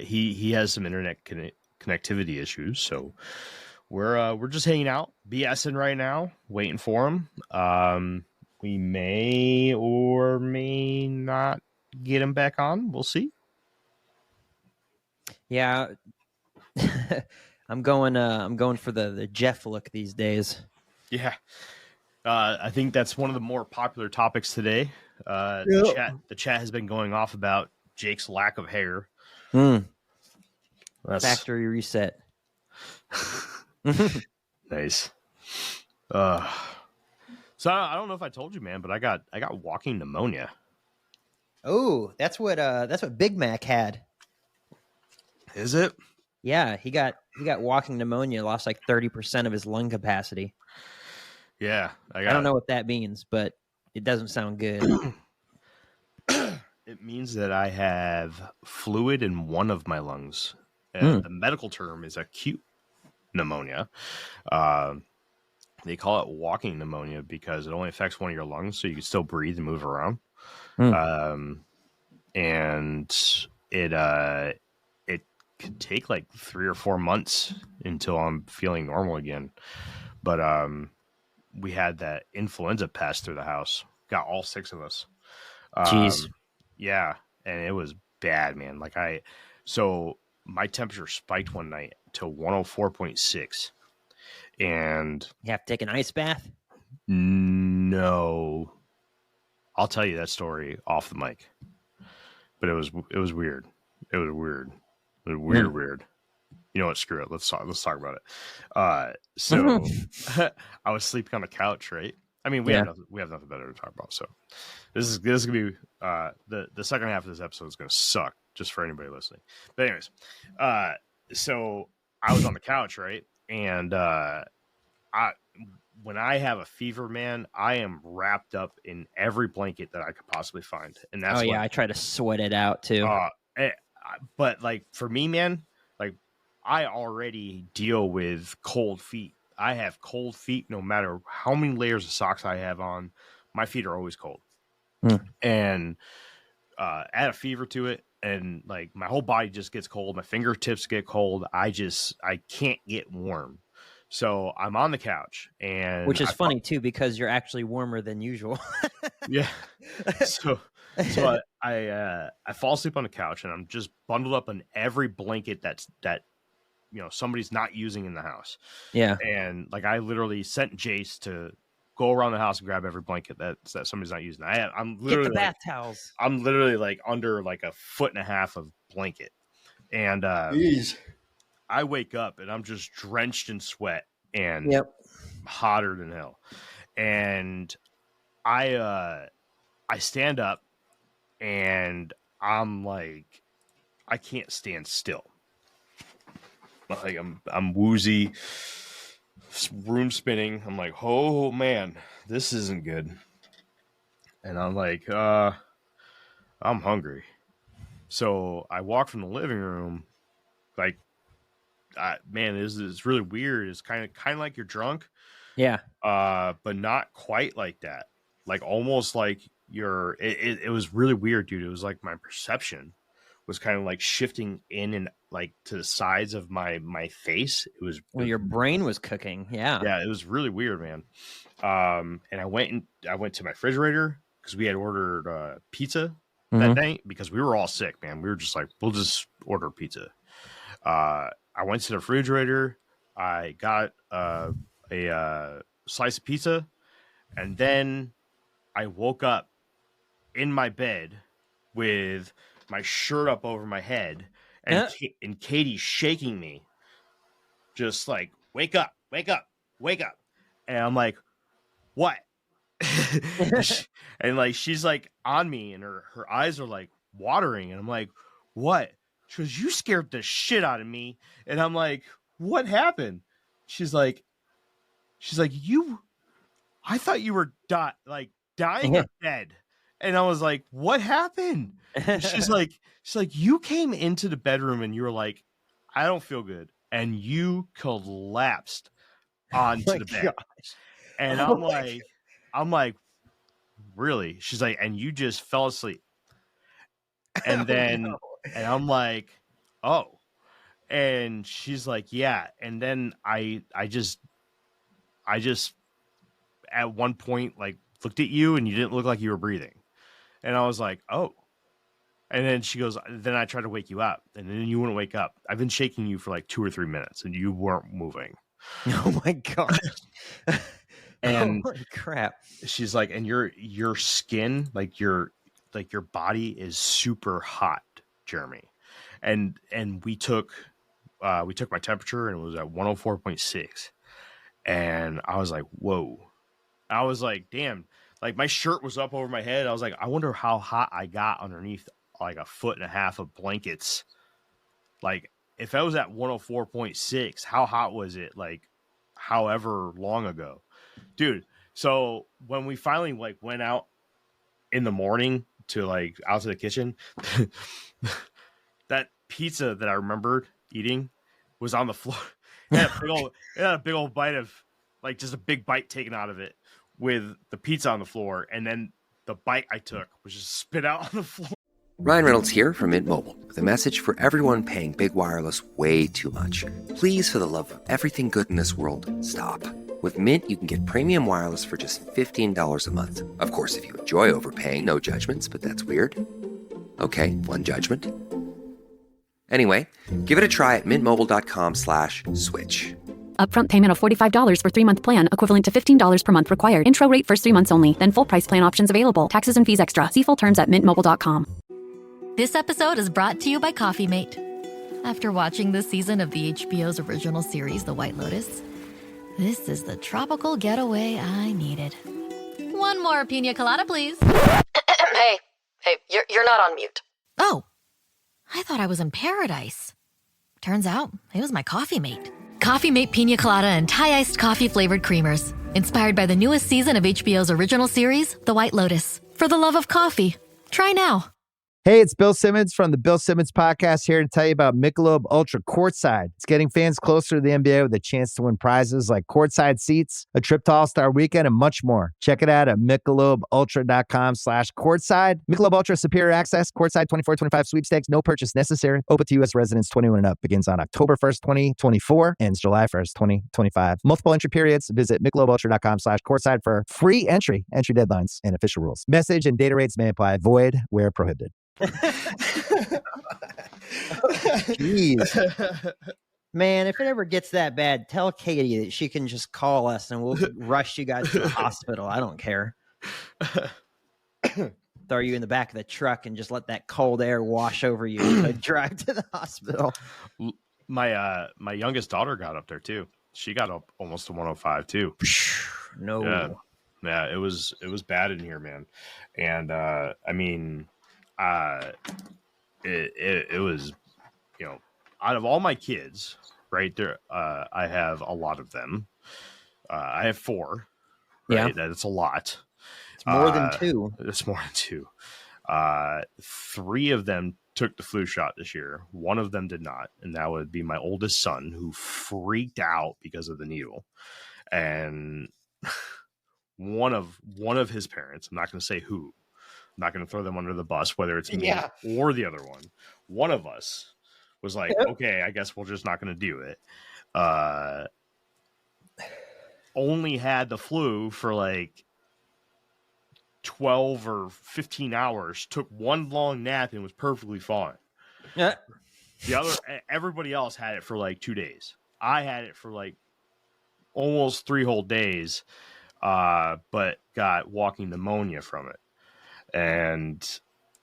he has some internet connectivity issues, so we're just hanging out, BSing right now, waiting for him. We may or may not get him back on. We'll see. Yeah. I'm going for the Jeff look these days. Yeah. I think that's one of the more popular topics today. The chat has been going off about Jake's lack of hair. Factory reset. Nice. So I don't know if I told you, man, but I got walking pneumonia. Oh, that's what Big Mac had. Is it? Yeah, he got walking pneumonia, lost like 30% of his lung capacity. Yeah, I don't know what that means, but it doesn't sound good. It means that I have fluid in one of my lungs. The medical term is acute pneumonia. They call it walking pneumonia because it only affects one of your lungs, so you can still breathe and move around. And it could take like 3 or 4 months until I'm feeling normal again. But we had that influenza pass through the house. Got all 6 of us. Jeez. Yeah, and it was bad, man. So my temperature spiked one night to 104.6. And you have to take an ice bath? No. I'll tell you that story off the mic. But it was weird. It was weird. It was weird. You know what? Screw it. Let's talk about it. So I was sleeping on the couch, right? I mean, we have nothing better to talk about. So this is gonna be the second half of this episode is gonna suck just for anybody listening. But anyways, so I was on the couch, right? And when I have a fever, man, I am wrapped up in every blanket that I could possibly find. And that's I try to sweat it out too. But like for me, man, like I already deal with cold feet. I have cold feet no matter how many layers of socks I have on. My feet are always cold. And add a fever to it, and like my whole body just gets cold. My fingertips get cold. I can't get warm. So I'm on the couch, and which is funny too because you're actually warmer than usual. Yeah. So I fall asleep on the couch, and I'm just bundled up in every blanket that somebody's not using in the house. Yeah. And like I literally sent Jace to go around the house and grab every blanket that somebody's not using. I'm literally get the bath towels. I'm literally like under like 1.5 foot of blanket, and I wake up and I'm just drenched in sweat and hotter than hell. And I stand up and I'm like, I can't stand still. Like I'm woozy, room spinning. I'm like, oh man, this isn't good. And I'm like, I'm hungry. So I walk from the living room, like, man, it's really weird. It's kind of like you're drunk. Yeah. But not quite like that. Like almost like it was really weird, dude. It was like my perception was kind of like shifting in and like to the sides of my face. Your brain was cooking. Yeah. Yeah. It was really weird, man. And I went to my refrigerator because we had ordered pizza that night because we were all sick, man. We were just like, we'll just order pizza. I went to the refrigerator. I got a slice of pizza, and then I woke up in my bed with my shirt up over my head, and Katie shaking me, just like, wake up, wake up, wake up. And I'm like, what? And like she's like on me, and her eyes are like watering, and I'm like, what? She goes, you scared the shit out of me. And I'm like, what happened? She's like, I thought you were dying or dead. And I was like, what happened? And she's like, you came into the bedroom and you were like, I don't feel good. And you collapsed onto the bed. Gosh. And I'm like, really? She's like, and you just fell asleep. And then, and I'm like, oh. And she's like, yeah. And then I just at one point like looked at you and you didn't look like you were breathing. And I was like, oh. And then she goes, then I tried to wake you up and then you wouldn't wake up. I've been shaking you for like 2 or 3 minutes and you weren't moving. Oh my gosh. And holy crap. She's like, and your skin, like your body is super hot, Jeremy. And we took my temperature and it was at 104.6. And I was like, whoa. I was like, damn, like my shirt was up over my head. I was like, I wonder how hot I got underneath like 1.5 feet of blankets. Like if I was at 104.6, how hot was it? Like however long ago, dude. So when we finally like went out in the morning to like out to the kitchen, that pizza that I remembered eating was on the floor. It had a big old bite of like just a big bite taken out of it with the pizza on the floor. And then the bite I took was just spit out on the floor. Ryan Reynolds here from Mint Mobile with a message for everyone paying big wireless way too much. Please, for the love of everything good in this world, stop. With Mint, you can get premium wireless for just $15 a month. Of course, if you enjoy overpaying, no judgments, but that's weird. Okay, one judgment. Anyway, give it a try at mintmobile.com/switch. Upfront payment of $45 for 3-month plan, equivalent to $15 per month required. Intro rate first 3 months only. Then full price plan options available. Taxes and fees extra. See full terms at mintmobile.com. This episode is brought to you by Coffee Mate. After watching this season of the HBO's original series, The White Lotus, this is the tropical getaway I needed. One more pina colada, please. Hey, you're not on mute. Oh, I thought I was in paradise. Turns out it was my Coffee Mate. Coffee Mate Pina Colada and Thai Iced Coffee Flavored Creamers. Inspired by the newest season of HBO's original series, The White Lotus. For the love of coffee. Try now. Hey, it's Bill Simmons from the Bill Simmons Podcast here to tell you about Michelob Ultra Courtside. It's getting fans closer to the NBA with a chance to win prizes like courtside seats, a trip to All-Star Weekend, and much more. Check it out at MichelobUltra.com/courtside. Michelob Ultra Superior Access, Courtside 24-25 sweepstakes, no purchase necessary. Open to U.S. residents 21 and up. Begins on October 1st, 2024, ends July 1st, 2025. Multiple entry periods. Visit MichelobUltra.com/courtside for free entry deadlines, and official rules. Message and data rates may apply. Void where prohibited. Jeez. Man, if it ever gets that bad, tell Katie that she can just call us and we'll rush you guys to the hospital. I don't care. Throw you in the back of the truck and just let that cold air wash over you and drive to the hospital. My youngest daughter got up there too. She got up almost to 105 too. No. Yeah, it was bad in here, man. And I mean, it was, you know, out of all my kids right there, I have a lot of them. I have 4, right? Yeah. That's a lot. It's more than 2. It's more than 2. 3 of them took the flu shot this year. 1 of them did not. And that would be my oldest son, who freaked out because of the needle. And one of his parents, I'm not going to say who, I'm not going to throw them under the bus, whether it's me or the other one. One of us was like, okay, I guess we're just not going to do it. Only had the flu for like 12 or 15 hours, took one long nap and was perfectly fine. Yeah. Everybody else had it for like 2 days. I had it for like almost 3 whole days, but got walking pneumonia from it. And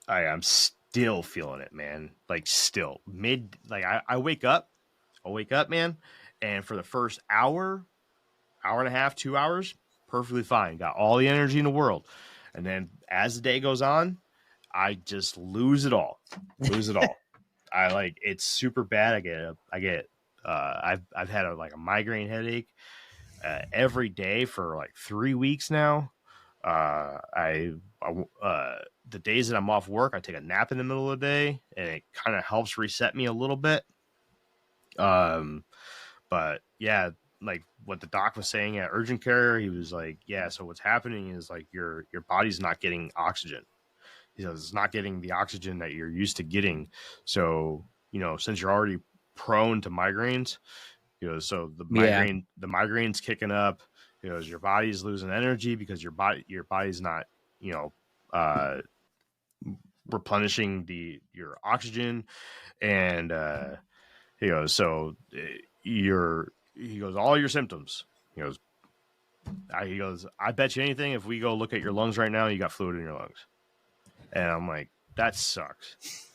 I am still feeling it, man. Like still I wake up, man. And for the first hour and a half, 2 hours, perfectly fine. Got all the energy in the world. And then as the day goes on, I just lose it all. I like it's super bad. I've had a migraine headache every day for like 3 weeks now. The days that I'm off work, I take a nap in the middle of the day, and it kind of helps reset me a little bit. But yeah, like what the doc was saying at urgent care, he was like, yeah, so what's happening is like your body's not getting oxygen. He says it's not getting the oxygen that you're used to getting. So, since you're already prone to migraines, so the migraine's kicking up, your body's losing energy because your body's not, replenishing your oxygen. And, so he goes, all your symptoms, he goes, I bet you anything, if we go look at your lungs right now, you got fluid in your lungs. And I'm like, that sucks.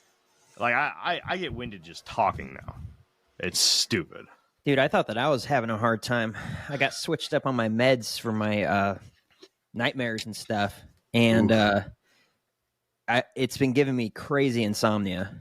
Like I get winded just talking now. It's stupid. Dude, I thought that I was having a hard time. I got switched up on my meds for my nightmares and stuff. And it's been giving me crazy insomnia.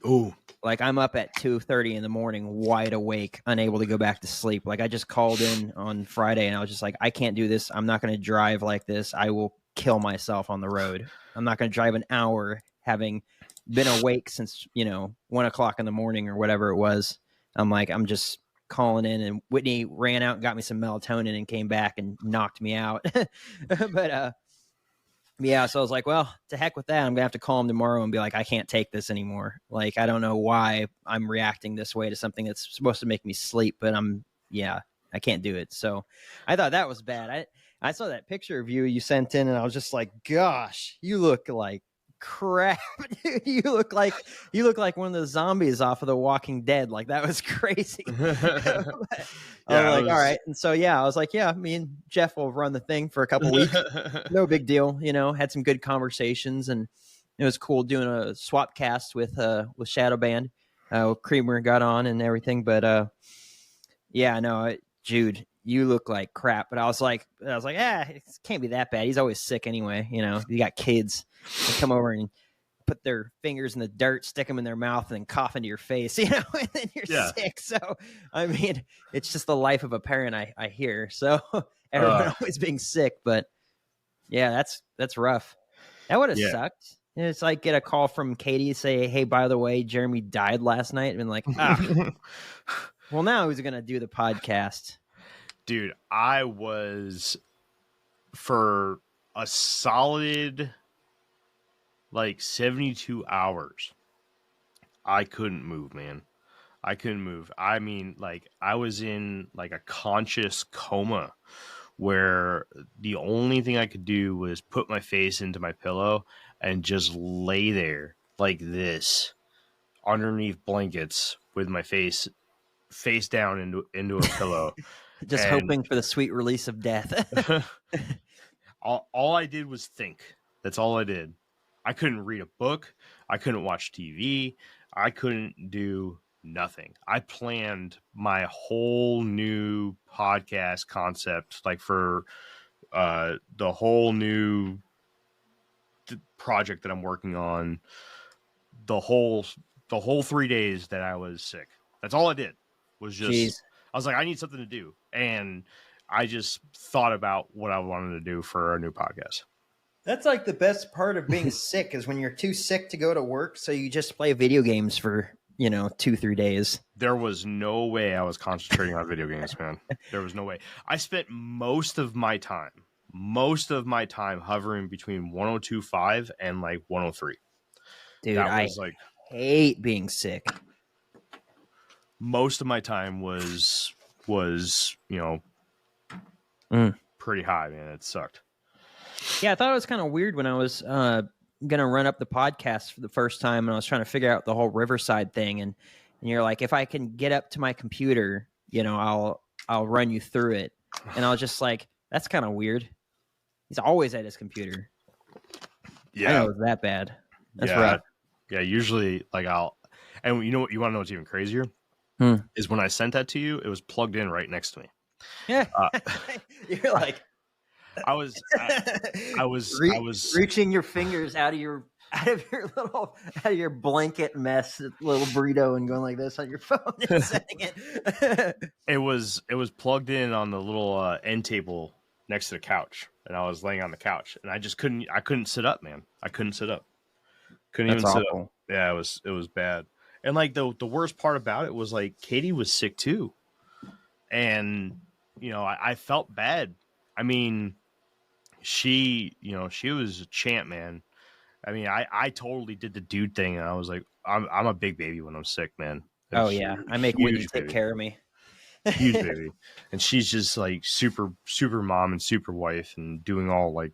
Ooh. Like I'm up at 2:30 in the morning, wide awake, unable to go back to sleep. Like I just called in on Friday and I was just like, I can't do this. I'm not going to drive like this. I will kill myself on the road. I'm not going to drive an hour having been awake since, 1 o'clock in the morning or whatever it was. I'm like, I'm just calling in, and Whitney ran out and got me some melatonin and came back and knocked me out. But, yeah, so I was like, well, to heck with that. I'm going to have to call him tomorrow and be like, I can't take this anymore. Like, I don't know why I'm reacting this way to something that's supposed to make me sleep, but I can't do it. So I thought that was bad. I saw that picture of you sent in, and I was just like, gosh, you look like crap, dude. You look like one of the zombies off of The Walking Dead. Like, that was crazy. All right. And so, I was like, me and Jeff will run the thing for a couple weeks. No big deal. Had some good conversations, and it was cool doing a swap cast with Shadow Band. Creamer got on and everything. But, Jude, you look like crap. But I was like, it can't be that bad. He's always sick anyway. You got kids that come over and put their fingers in the dirt, stick them in their mouth, and then cough into your face, and then you're sick. So, I mean, it's just the life of a parent, I hear. So everyone always being sick, but yeah, that's rough. That would have sucked. It's like get a call from Katie, say, hey, by the way, Jeremy died last night, and been like, well, now who's going to do the podcast? Dude, I was for a solid 72 hours. I couldn't move, man. I couldn't move. I mean, I was in a conscious coma where the only thing I could do was put my face into my pillow and just lay there like this underneath blankets with my face down into a pillow. Just hoping for the sweet release of death. all I did was think. That's all I did. I couldn't read a book. I couldn't watch TV. I couldn't do nothing. I planned my whole new podcast concept, for the whole new project that I'm working on. The whole 3 days that I was sick. That's all I did. Was just. Jeez. I was like, I need something to do, and I just thought about what I wanted to do for a new podcast. That's like the best part of being sick is when you're too sick to go to work, so you just play video games for 2-3 days. There was no way I was concentrating on video games, man. There was no way. I spent most of my time hovering between 102.5 and 103. Dude, I hate being sick. Most of my time was pretty high, man. It sucked. Yeah, I thought it was kind of weird when I was going to run up the podcast for the first time, and I was trying to figure out the whole Riverside thing, and you're like, if I can get up to my computer, I'll run you through it. And I was just like, that's kind of weird. He's always at his computer. Yeah. I know it was that bad. That's rough. Yeah, usually and you want to know what's even crazier? Is when I sent that to you, it was plugged in right next to me. Yeah. You're like, I was reaching your fingers out of your out of your blanket mess, little burrito, and going like this on your phone and sending it. It was plugged in on the little end table next to the couch, and I was laying on the couch, and I couldn't sit up, man. I couldn't sit up. Couldn't That's even sit awful. up. Yeah, it was bad. And like the worst part about it was like Katie was sick too. And I felt bad. I mean, she was a champ, man. I mean, I totally did the dude thing, and I was like, I'm a big baby when I'm sick, man. Oh yeah, I make Whitney take care of me. Huge baby, and she's just like super mom and super wife, and doing all like,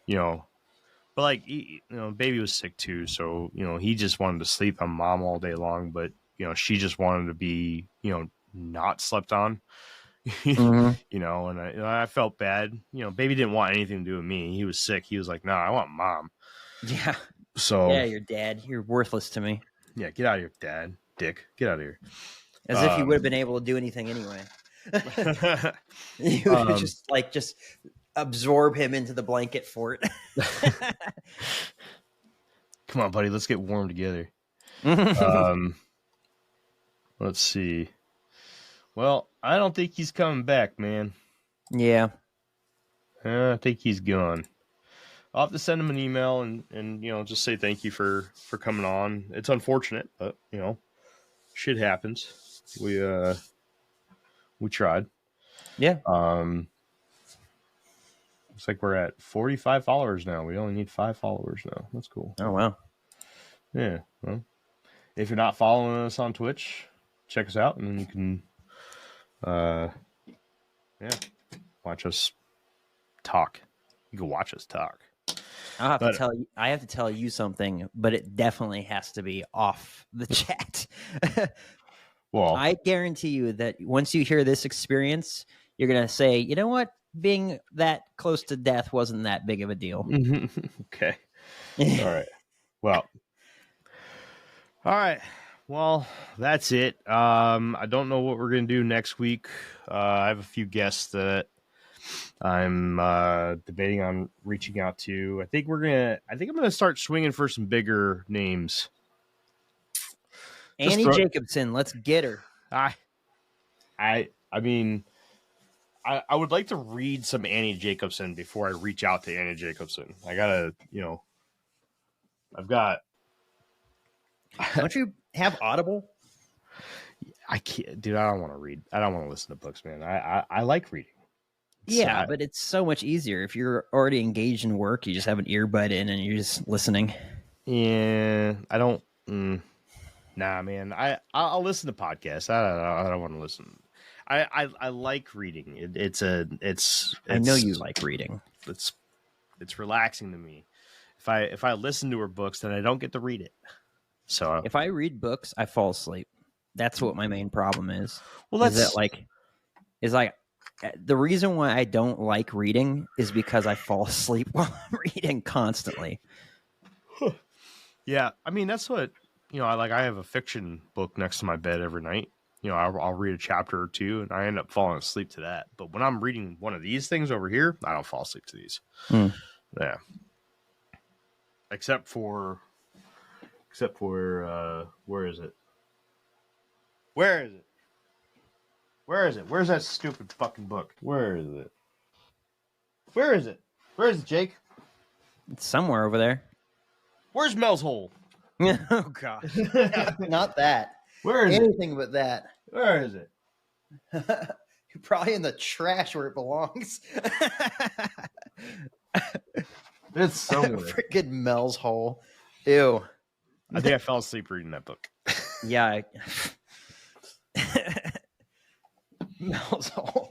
but like baby was sick too, so he just wanted to sleep on mom all day long, but she just wanted to be not slept on. Mm-hmm. And I felt bad. Baby didn't want anything to do with me. He was sick. He was like, "No, I want mom." Yeah. So yeah, you're dad. You're worthless to me. Yeah, get out of here, dad. Dick, get out of here. As if you would have been able to do anything anyway. You would just absorb him into the blanket fort. Come on, buddy. Let's get warm together. Let's see. Well, I don't think he's coming back, man. Yeah. I think he's gone. I'll have to send him an email and just say thank you for coming on. It's unfortunate, but shit happens. We tried. Yeah. Looks like we're at 45 followers now. We only need 5 followers now. That's cool. Oh wow. Yeah. Well, if you're not following us on Twitch, check us out, and then you can watch us talk. You can watch us talk. I have to tell you something, but it definitely has to be off the chat. Well, I guarantee you that once you hear this experience, you're going to say, you know what? Being that close to death wasn't that big of a deal. Okay. All right. Well. All right. Well, that's it. I don't know what we're going to do next week. I have a few guests that I'm debating on reaching out to. I think I'm going to start swinging for some bigger names. Annie Jacobson, let's get her. I mean, I would like to read some Annie Jacobson before I reach out to Annie Jacobson. I gotta, I've got. Don't you have Audible? I can't, dude. I don't want to read. I don't want to listen to books, man. I like reading. Yeah, but it's so much easier if you're already engaged in work. You just have an earbud in and you're just listening. Yeah, I don't. Nah, man. I'll listen to podcasts. I don't want to listen. I like reading. It's I know you like reading. It's relaxing to me. If I listen to her books, then I don't get to read it. So if I read books, I fall asleep. That's what my main problem is. Well, is the reason why I don't like reading is because I fall asleep while I'm reading constantly. Yeah, I mean that's what I have a fiction book next to my bed every night. I'll read a chapter or two, and I end up falling asleep to that. But when I'm reading one of these things over here, I don't fall asleep to these. Yeah. Except for where is it? Where is it? Where is it? Where's that stupid fucking book? Where is it? Where is it? Where is it, Jake? It's somewhere over there. Where's Mel's hole? Oh gosh. Not that. Where is anything but that? Where is it? You're probably in the trash where it belongs. It's somewhere. Freaking Mel's hole. Ew. I think I fell asleep reading that book. Yeah. Mel's hole.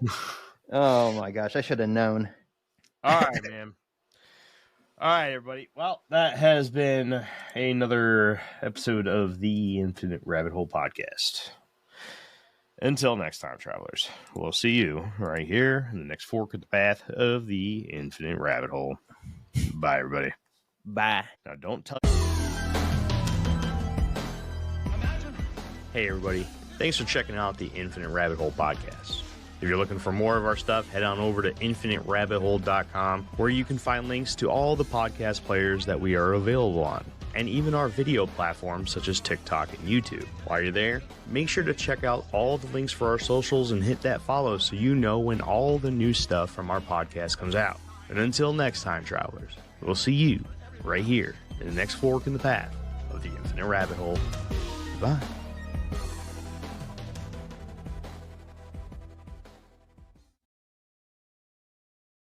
Oh my gosh, I should have known. All right, man. All right, everybody. Well, that has been another episode of the Infinite Rabbit Hole podcast. Until next time, travelers, we'll see you right here in the next fork of the path of the Infinite Rabbit Hole. Bye, everybody. Bye. Now, don't tell. Hey, everybody. Thanks for checking out the Infinite Rabbit Hole podcast. If you're looking for more of our stuff, head on over to infiniterabbithole.com, where you can find links to all the podcast players that we are available on, and even our video platforms such as TikTok and YouTube. While you're there, make sure to check out all the links for our socials and hit that follow so you know when all the new stuff from our podcast comes out. And until next time, travelers, we'll see you right here in the next fork in the path of the Infinite Rabbit Hole. Bye.